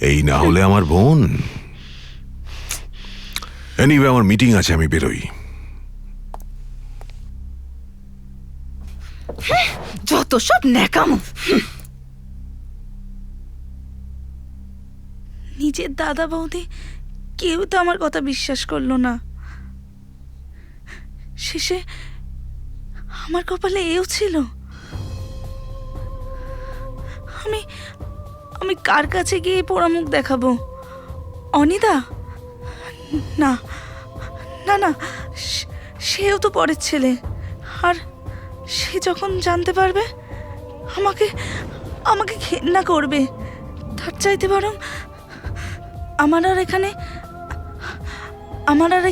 এই না হলে আমার বোন। এনিওয়ে, আমার মিটিং আছে, আমি বেরোই। যত সব ন্যাকামো। নিজের দাদা বৌদি কেউ তো আমার কথা বিশ্বাস করলো না। শেষে আমার কপালে এও ছিল। আমি আমি কার কাছে গিয়ে পোড়া মুখ দেখাবো? অনিদা? না না না, সেও তো পরের ছেলে, আর সে যখন জানতে পারবে আমাকে আমাকে ঘেন্না করবে। তার চাইতে বরং আমার আর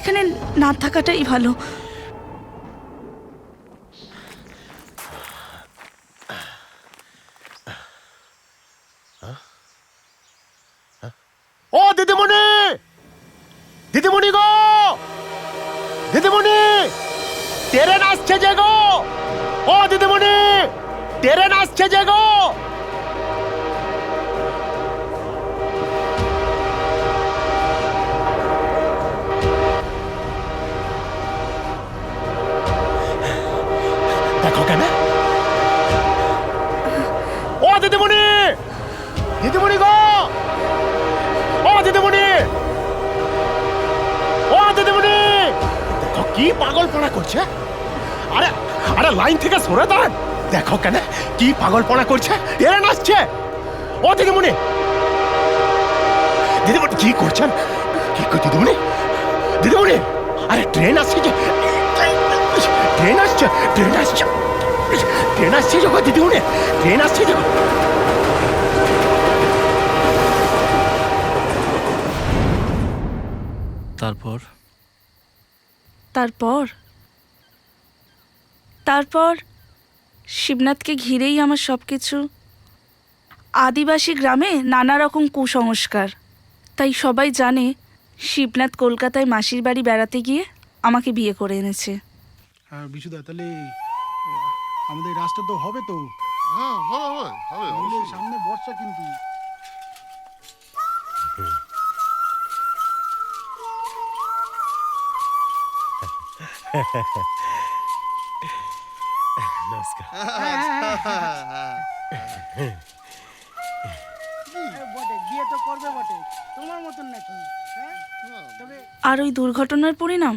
এখানে না থাকাটাই ভালো। ও দিদিমণি, দিদিমণি গো, দিদিমণি, ট্রেন আসছে যে গো। ও দিদিমণি, ট্রেন আসছে যে গো। দেখো কেন? ও দিদিমণি, দিদিমণি গো, ও দিদিমণি, ও দিদিমণি, দেখো কি পাগলপনা করছে। আরে আরে লাইন থেকে সরে দাঁড়ান। দেখো কেন কি পাগলপনা করছে। ট্রেন আসছে। ও দিদিমণি, দিদিমণি কি করছেন? কি কর দিদিমণি, দিদিমণি, আরে ট্রেন আসছে যে, ট্রেন আসছে, ট্রেন আসছে, ট্রেন আসছে যখন দিদিমণি, ট্রেন আসছে যখন। তারপর তারপর তারপর শিবনাথকে ঘিরেই আমার সবকিছু। আদিবাসী গ্রামে নানা রকম কুসংস্কার, তাই সবাই জানে শিবনাথ কলকাতায় মাসির বাড়ি বেড়াতে গিয়ে আমাকে বিয়ে করে এনেছে। হ্যাঁ বিশুদা, তাহলে আমাদের রাস্তা তো হবে তো? হ্যাঁ হবে হবে হবে। সামনে বর্ষা কিন্তু। নমস্কার। বটে, বিয়ে তো করবে বটে, তোমার মতন নাকি? আর ওই দুর্ঘটনার পরিণাম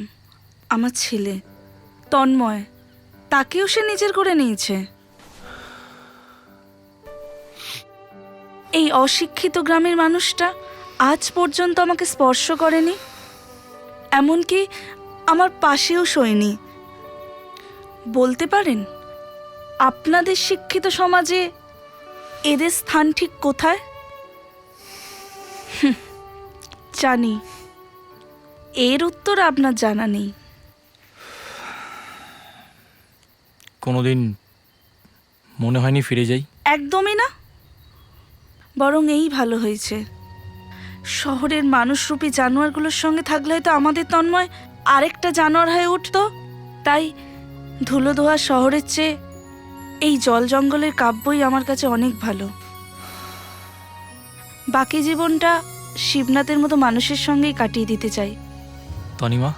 আমার ছেলে তন্ময়, তাকেও সে নিজের করে নিয়েছে। এই অশিক্ষিত গ্রামের মানুষটা আজ পর্যন্ত আমাকে স্পর্শ করেনি, এমনকি আমার পাশেও শোয়নি। বলতে পারেন আপনাদের শিক্ষিত সমাজে এদের স্থান ঠিক কোথায়? জানি এর উত্তর আপনার জানা নেই। কোনোদিন মনে হয়নি ফিরে যাই? একদমই না, বরং এই ভালো হয়েছে। শহরের মানুষরূপী জানোয়ারগুলোর সঙ্গে থাকলে হয়তো আমাদের তন্ময় আরেকটা জানোয়ার হয়ে উঠতো। তাই ধুলো ধোয়া শহরের চেয়ে এই জল জঙ্গলের কাব্যই আমার কাছে অনেক ভালো। বাকি জীবনটা শিবনাথের মতো মানুষের সঙ্গেই কাটিয়ে দিতে চাই। তনিমা,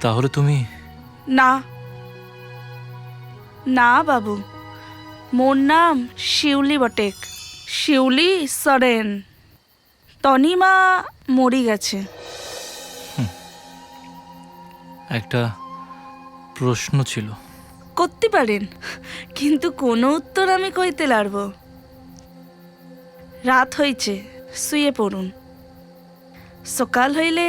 তাহলে তুমি? না না বাবু, মোর নাম শিউলি বটেক, শিউলি সরেন। তনিমা মরি গেছে। একটা প্রশ্ন ছিল। করতে পারেন, কিন্তু কোনো উত্তর আমি কইতে লারব। রাত হইছে, শুয়ে পড়ুন। সকাল হইলে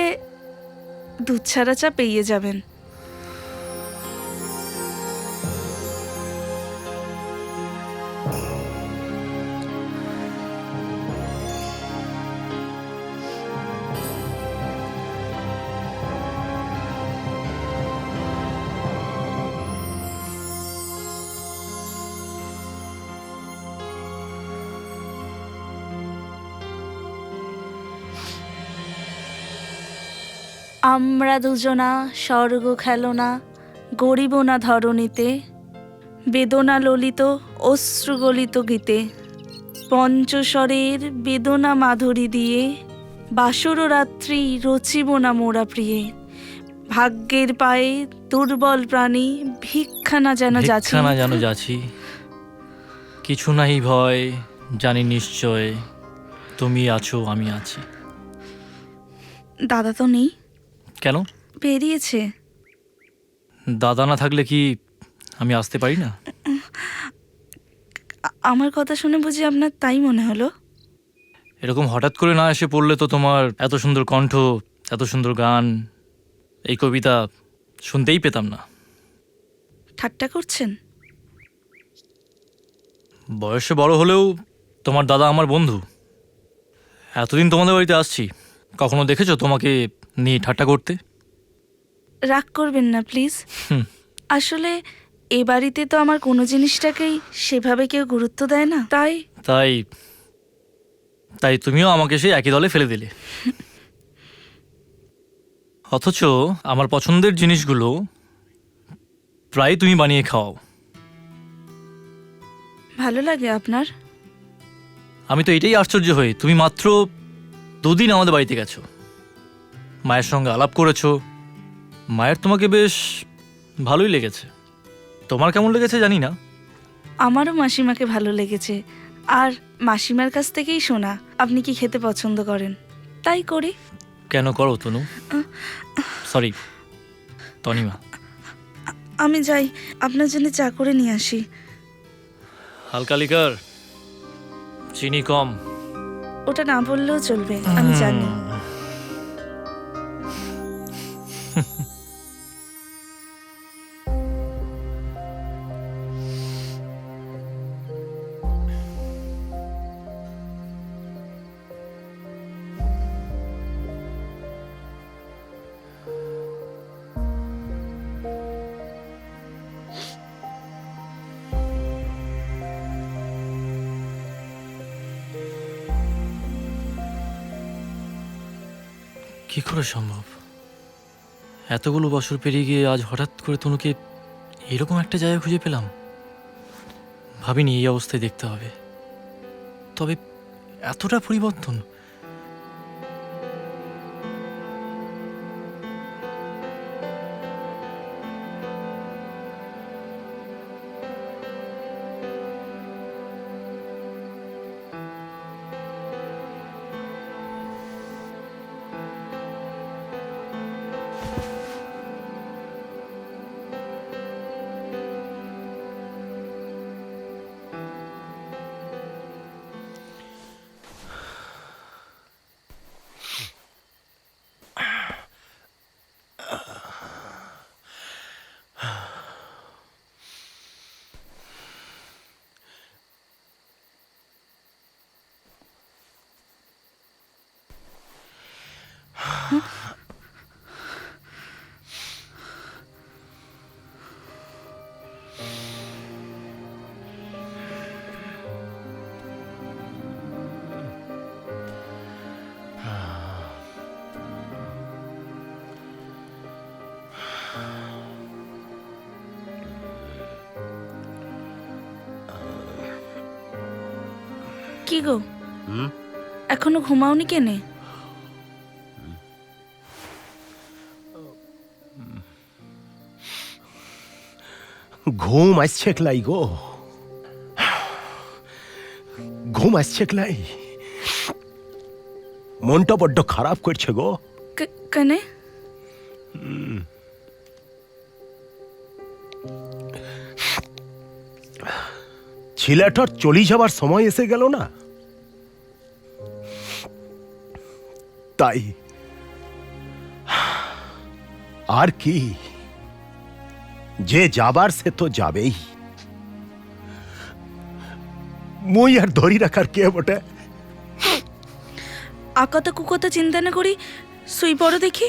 দুধ ছাড়া চা পেয়ে যাবেন। আমরা দুজনা স্বর্গ খেলনা, গরিব না ধরণীতে, বেদনা ললিত অশ্রু গলিত গীতে, পঞ্চস্বরের বেদনা মাধুরী দিয়ে, বাসর রাত্রি রচিব না মোরা প্রিয়ে। ভাগ্যের পায়ে দুর্বল প্রাণী, ভিক্ষা না যেন যাচ্ছি, ভিক্ষা না যেন যাচ্ছি। কিছু নাই ভয়, জানি নিশ্চয় তুমি আছো, আমি আছি। দাদা তো নেই? কেন? বেরিয়েছে। দাদা না থাকলে কি আমি আসতে পারি না? আমার কথা শুনে বুঝি আপনার তাই মনে হলো? এরকম হঠাৎ করে না এসে পড়লে তো তোমার এত সুন্দর কণ্ঠ, এত সুন্দর গান, এই কবিতা শুনতেই পেতাম না। ঠাট্টা করছেন? বয়সে বড় হলেও তোমার দাদা আমার বন্ধু। এতদিন তোমাদের বাড়িতে আসছি, কখনো দেখেছো তোমাকে নিয়ে ঠাট্টা করতে? রাগ করবেন না প্লিজ। আসলে এ বাড়িতে তো আমার কোনো জিনিসটাকেই সেভাবে কেউ গুরুত্ব দেয় না, তাই তাই তাই তুমিও আমাকে সেই একই দলে ফেলে দিলে। অথচ আমার পছন্দের জিনিসগুলো প্রায় তুমি বানিয়ে খাও। ভালো লাগে আপনার? আমি তো এটাই আশ্চর্য হই, তুমি মাত্র 2 দিন আমাদের বাড়িতে গেছো, মায়ের সঙ্গে আলাপ করেছো, মায়ের তোমাকে বেশ ভালোই লেগেছে। তোমার কেমন লেগেছে জানি না। আমারও মাসিমাকে ভালো লেগেছে, আর মাসিমার কাছ থেকেই শোনা আপনি কি খেতে পছন্দ করেন, তাই করি। কেন করো তনু? সরি তনিমা। আমি যাই, আপনার জন্য চা করে নিয়ে আসি। হালকা লিকার, চিনি কম। ওটা না বললেও চলবে, আমি জানি। কি করে সম্ভব? এতগুলো বছর পেরিয়ে গিয়ে আজ হঠাৎ করে তনুকে এরকম একটা জায়গা খুঁজে পেলাম। ভাবিনি এই অবস্থায় দেখতে হবে, তবে এতটা পরিবর্তন। কি গো এখনো ঘুমাওনি কেনে? ঘুম আসছে ক্লাই গো, ঘুম আসছে ক্লাই। মনটা বড্ড খারাপ করছে গো। কেনে? ছেলেটার চলে যাবার সময় এসে গেল না, তাই আর কি, যে যাবার সে তো যাবেই, মুই আর ধরি রাখার কে বটে। আকাতা কুকতা চিন্তা না করি শুই পড়ো দেখি।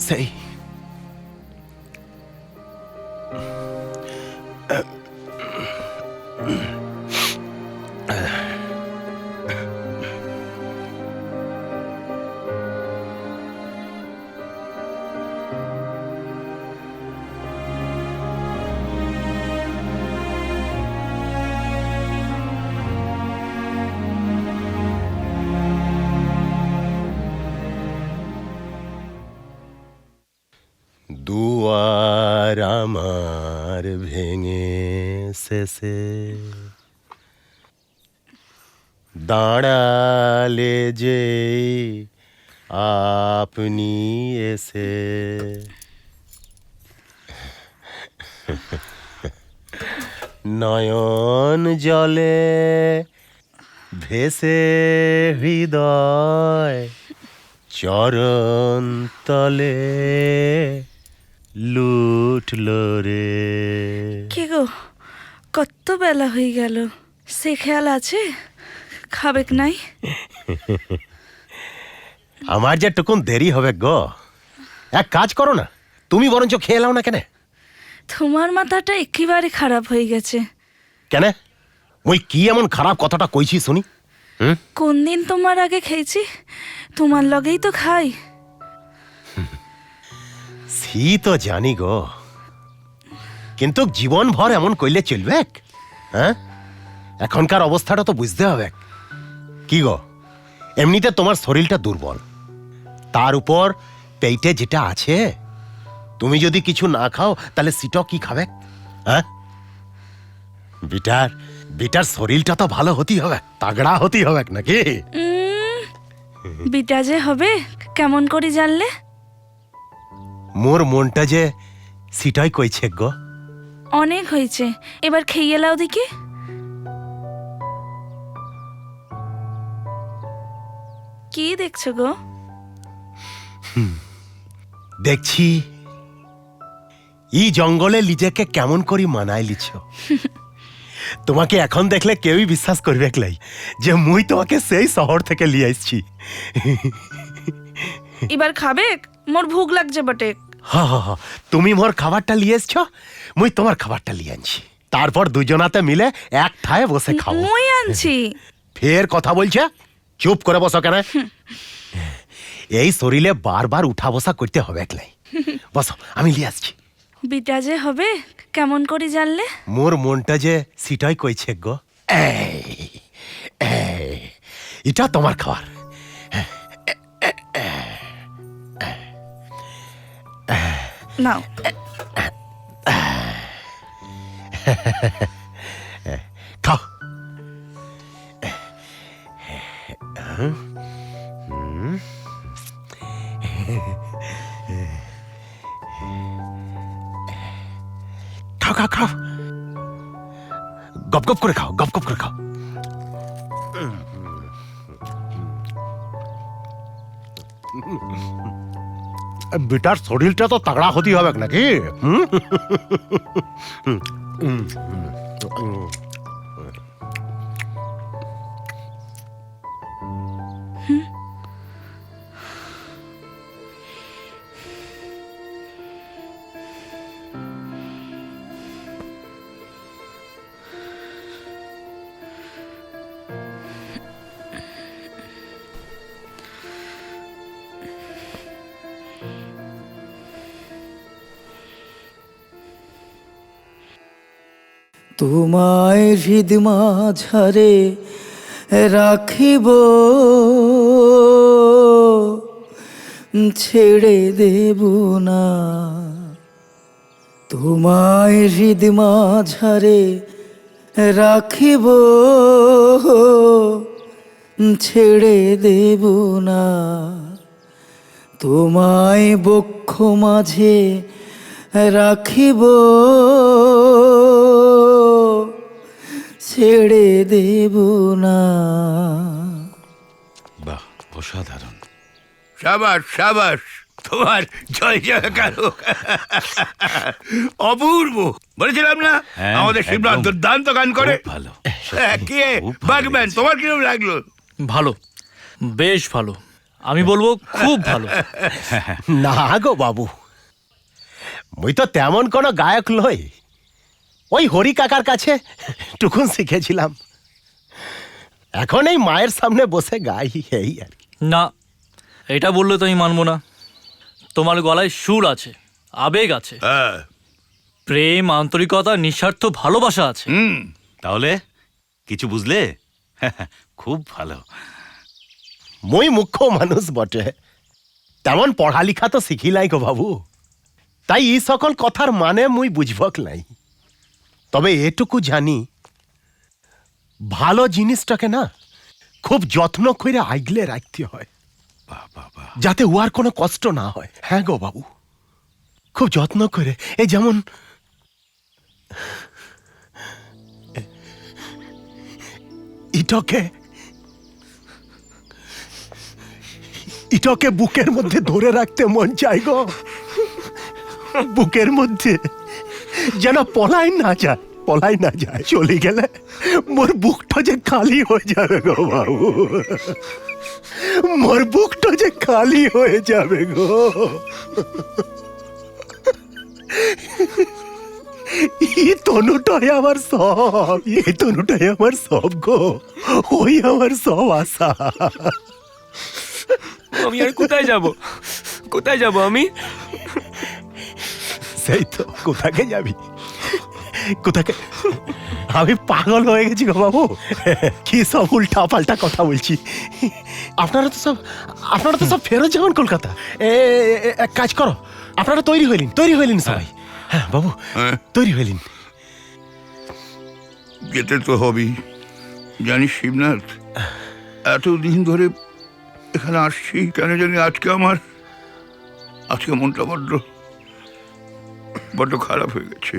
সেই দুয়ার আমার ভেঙে শেষে দাঁড়ালে যে আপনি এসে, নয়ন জলে ভেসে হৃদয় চরণ তলে লুটল রে। কি গো কত বেলা হয়ে গেল, সে খেয়াল আছে খাবেক নাই? আমার যে টুকুন দেরি হবে গো, এক কাজ করো না, তুমি বরঞ্চ খেয়ে নাও না। কেন? তোমার মাথাটা একেবারে খারাপ হয়ে গেছে। কেন? ওই কি এমন খারাপ কথাটা কইছি শুনি? কোন দিন তোমার আগে খেয়েছি? তোমার লগেই তো খাই। সি তো জানি গো, কিন্তু জীবন ভর এমন কইলে চলবে? হ্যাঁ, এখনকার অবস্থাটা তো বুঝতে হবে। কি গো, এমনিতে তোমার শরীরটা দুর্বল, তার উপর পেটে যেটা আছে, তুমি যদি কিছু না খাও তাহলে সিটো কি খাবে? হ্যাঁ, বিটার শরীরটা তো ভালো হতেই হবে, তাগড়া হতেই হবে নাকি? বিটা যে হবে কেমন করে জানলে? মোর মনটা যে সিটাই কইছে গো। অনেক হয়েছে, এবার খেয়ে লাও দেখি। কি দেখছো গো? দেখছি এই জঙ্গলে নিজেকে কেমন করে মানায় লিছ। তোমাকে এখন দেখলে কেউই বিশ্বাস করবে লাই যে মুই তোমাকে সেই শহর থেকে লিয়ে আসছি। এবার খাবে? মোর ভুক লাগছে বটে। হা হা হা, তুমি মোর খাবারটা লিয়ে এসছ, মুই তোমার খাবারটা লিয়ে আনছি, তারপর দুজনাতে মিলে এক ঠায়ে বসে খাবো। মুই আনছি। ফের কথা বলছে? চুপ করে বসো কেন? এই শরীরে বারবার উঠা বসা করতে হবে একলাই। বসো, আমি লিয়ে আসছি। বিটা যে হবে কেমন করে জানলে? মোর মনটা যে সিটাই কইছে গো। এটা তোমার খাবার। নাও। খাও। খাও খাও খাও, গপ গপ করে খাও, গপ গপ করে খাও। বেটার শরীরটা তো তাগড়া হতেই হবে নাকি? তোমায় হৃদ মাঝারে রাখিব, ছেড়ে দেব না। তোমায় হৃদ মাঝারে রাখিব, ছেড়ে দেব না। তোমায় বক্ষ মাঝে রাখিব, ছেড়ে দেব না। বাহ, অসাধারণ। সাবাস সাবাস, তোমার জয় জয়কার হোক। অপূর্ব বলেছিলাম না হ্যাঁ, আমাদের শিবনাথ একদম। দুর্দান্ত গান করে। খুব ভালো। কে বাগম্যান, তোমার কিরকম লাগলো? ভালো, বেশ ভালো, আমি বলবো খুব ভালো। না গো বাবু, মুই তো তেমন কোনো গায়ক লই, ওই হরি কাকার কাছে টুকুন শিখেছিলাম। এখন এই মায়ের সামনে বসে গাই, এই আর কি। না, এটা বললে তো আমি মানবো না। তোমার গলায় সুর আছে, আবেগ আছে, প্রেম, আন্তরিকতা, নিঃস্বার্থ ভালোবাসা আছে। তাহলে কিছু বুঝলে? খুব ভালো। মুই মুখ্য মানুষ বটে, তেমন পড়ালেখা তো শিখিলাই গো বাবু, তাই এই সকল কথার মানে মুই বুঝবক নাই। তবে এটুকু জানি, ভালো জিনিসটাকে না খুব যত্ন করে আগলে রাখতে হয়, যাতে উহার কোনো কষ্ট না হয়। হ্যাঁ গো বাবু, খুব যত্ন করে। এই যেমন ইটকে বুকের মধ্যে ধরে রাখতে মন চাই গো, বুকের মধ্যে যেন পলাই না যায়। চলে গেলে মোর বুকটা যে খালি হয়ে যাবে গো বাবু, মোর বুকটা যে খালি হয়ে যাবে গো। এই তনুটাই আমার সব, এই তনুটাই আমার সব গো, ওই আমার সব আশা। আমি আর কোথায় যাব, কোথায় যাব আমি? সেই তো, কোথাকে যাবি, কোথাকে? আমি পাগল হয়ে গেছি গো বাবু, কি সব উল্টা পাল্টা কথা বলছি। আপনারা তো সব ফেরত যাবেন কলকাতা। এক কাজ করো, আপনারা তৈরি হইলেন সবাই। হ্যাঁ বাবু, তৈরি হইলেন। যেতে তো হবেই, জানিস শিবনাথ, এতদিন ধরে এখানে আসছি কেন জানি আজকে মনটা বড্ড খারাপ হয়ে গেছে।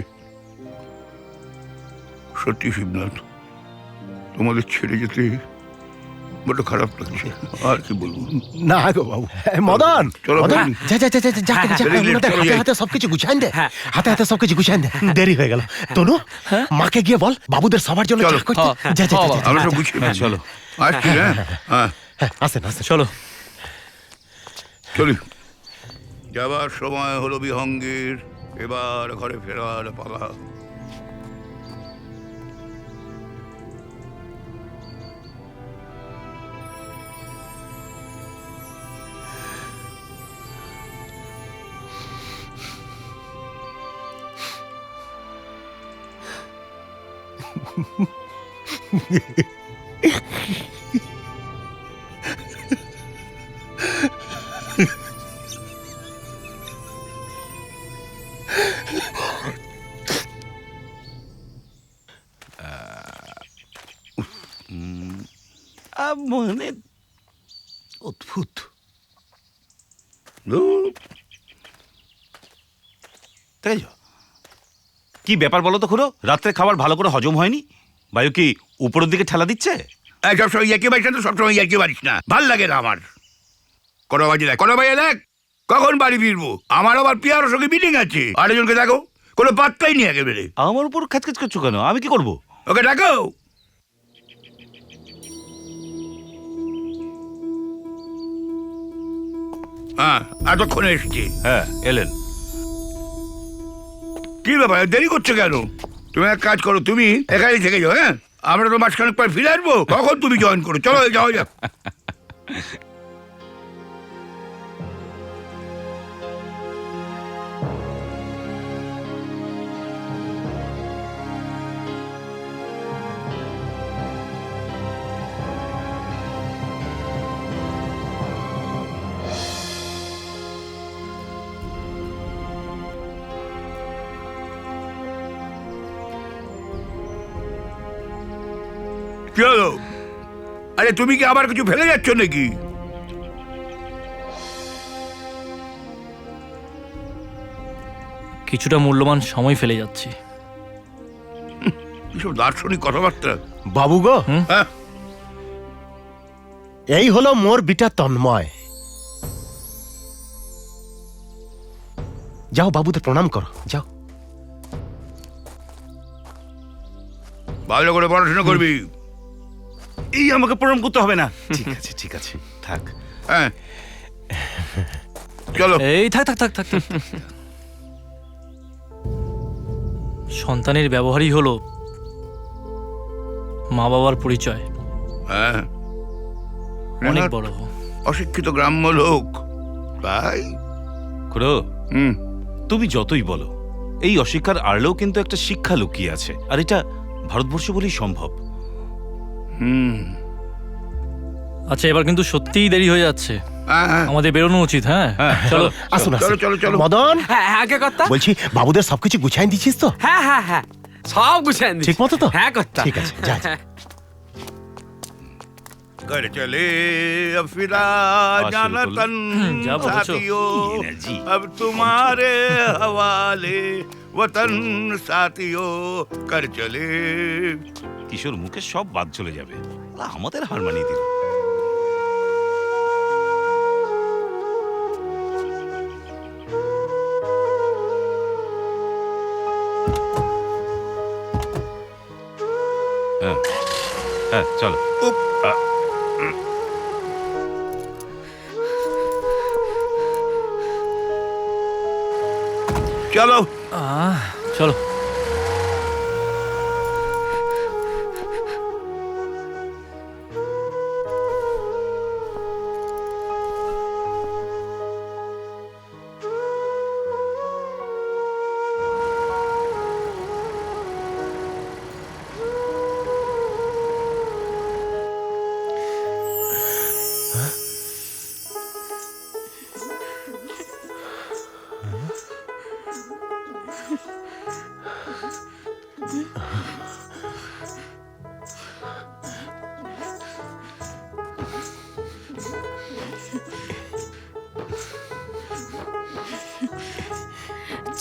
সত্যি শিবনাথ, তোমাদের ছেড়ে যেতে বড্ড খারাপ লাগছে, আর কি বলবো। না গো বাবু, মদন, চলো হাতে সবকিছু গুছাই দে, হাতে সবকিছু গুছাই দে, দেরি হয়ে গেল। তনু, মাকে গিয়ে বল বাবুদের সবার জন্য চা করতে। আমরা সব গুছিয়ে চলো, আসছি। হ্যাঁ, আসেন। চলো চলি। যাবার সময় হলো বিহঙ্গের, এবার ঘরে ফেরার পালা। মানে অদ্ভুত। কি ব্যাপার বলো তো খুড়ো, রাত্রে খাবার ভালো করে হজম হয়নি? বায়ু কি উপরের দিকে ঠেলা দিচ্ছে? সবসময় ইয়ার্কি মারিস না তো, সবসময় ইয়ার্কি মারিস না, ভাল লাগে না আমার। কোনো বাজে দেখ কখন বাড়ি ফিরবো। আমার আবার পিয়ার সঙ্গে মিটিং আছে, আরেকজনকে দেখো, কোনো পাত্তাই নেই একেবারে। আমার উপর খ্যাচখ্যাচ করছো কেন? আমি কি করবো? ওকে ডাকো। হ্যাঁ, এতক্ষণে এসছি। হ্যাঁ, এলেন। কি ব্যাপার, দেরি করছো কেন? তুমি এক কাজ করো, তুমি এখানেই থেকে যাও। হ্যাঁ, আমরা তো মাঝখানে পর ফিরে আসবো, কখন তুমি জয়েন করো। চলো যাও। চলো। আরে তুমি কি আবার কিছু ফেলে যাচ্ছ নাকি? কিছুটা মূল্যবান সময় ফেলে যাচ্ছি। এসব দার্শনিক কথাবার্তা। বাবু গো, হ্যাঁ, এই হলো মোর বিটা তন্ময়। যাও বাবুদের প্রণাম করো, যাও। ভালো করে পড়াশোনা করবি। এই আমাকে প্রণাম করতে হবে না। ঠিক আছে ঠিক আছে, থাক। হ্যাঁ চলো। এই থাক থাক থাক থাক থাক। সন্তানের ব্যবহারই হলো মা বাবার পরিচয়। হ্যাঁ, অনেক বড়। অশিক্ষিত গ্রাম্য লোক তাই। খুড়ো, তুমি যতই বলো, এই অশিক্ষার আড়লেও কিন্তু একটা শিক্ষা লুকিয়ে আছে, আর এটা ভারতবর্ষ বলেই সম্ভব। আচ্ছা, এবার কিন্তু সত্যিই দেরি হয়ে যাচ্ছে, আমাদের বেরোনো উচিত। হ্যাঁ চলো আসুন চলো চলো চলো। মদন, হ্যাঁ হ্যাঁ কে কর্তা? বলছি বাবুদের সবকিছু গুছাই দিচ্ছিস তো? হ্যাঁ হ্যাঁ হ্যাঁ, সব গুছাই দিচ্ছি। ঠিক মতো তো? হ্যাঁ কর্তা। ঠিক আছে, যা যা। घर चले अब फिरा जाना तन साथियों, अब तुम्हारे हवाले वतन साथियों, कर चले। কিশোর মুখে সব বাদ চলে যাবে, আমাদের হার মানিয়ে দিল। হ্যাঁ হ্যাঁ চলো। চলো চলো।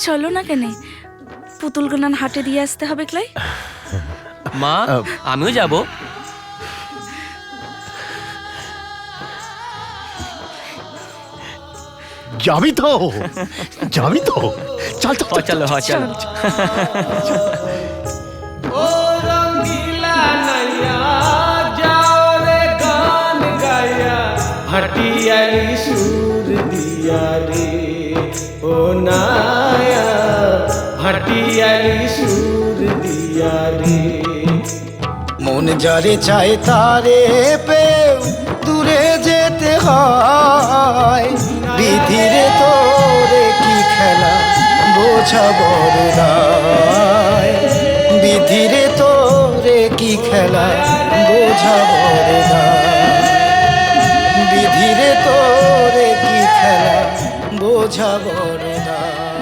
চলো না কেন, পুতুল গোনান হাটে দিয়ে আসতে হবে ক্লাই। মা, আমিও যাব। যাবি তো? যাবি তো? চল তো, চলো চলো। ও রঙ্গিলা নাইয়া যাও রে গান গায়া, ভাটিয়ালি সুর দিয়া রে ও নায়া, ভাটিয়ালি সুর দিয়া রে। মন যারে চায় তারে পেও দূরে যেতে হয়, বিধিরে তোরে কি খেলা বোঝা বড় দায়, বিধিরে তোরে কি খেলা বোঝা বড় দায়, বিধিরে তোরে কি খেলা বোঝা বড় দায়।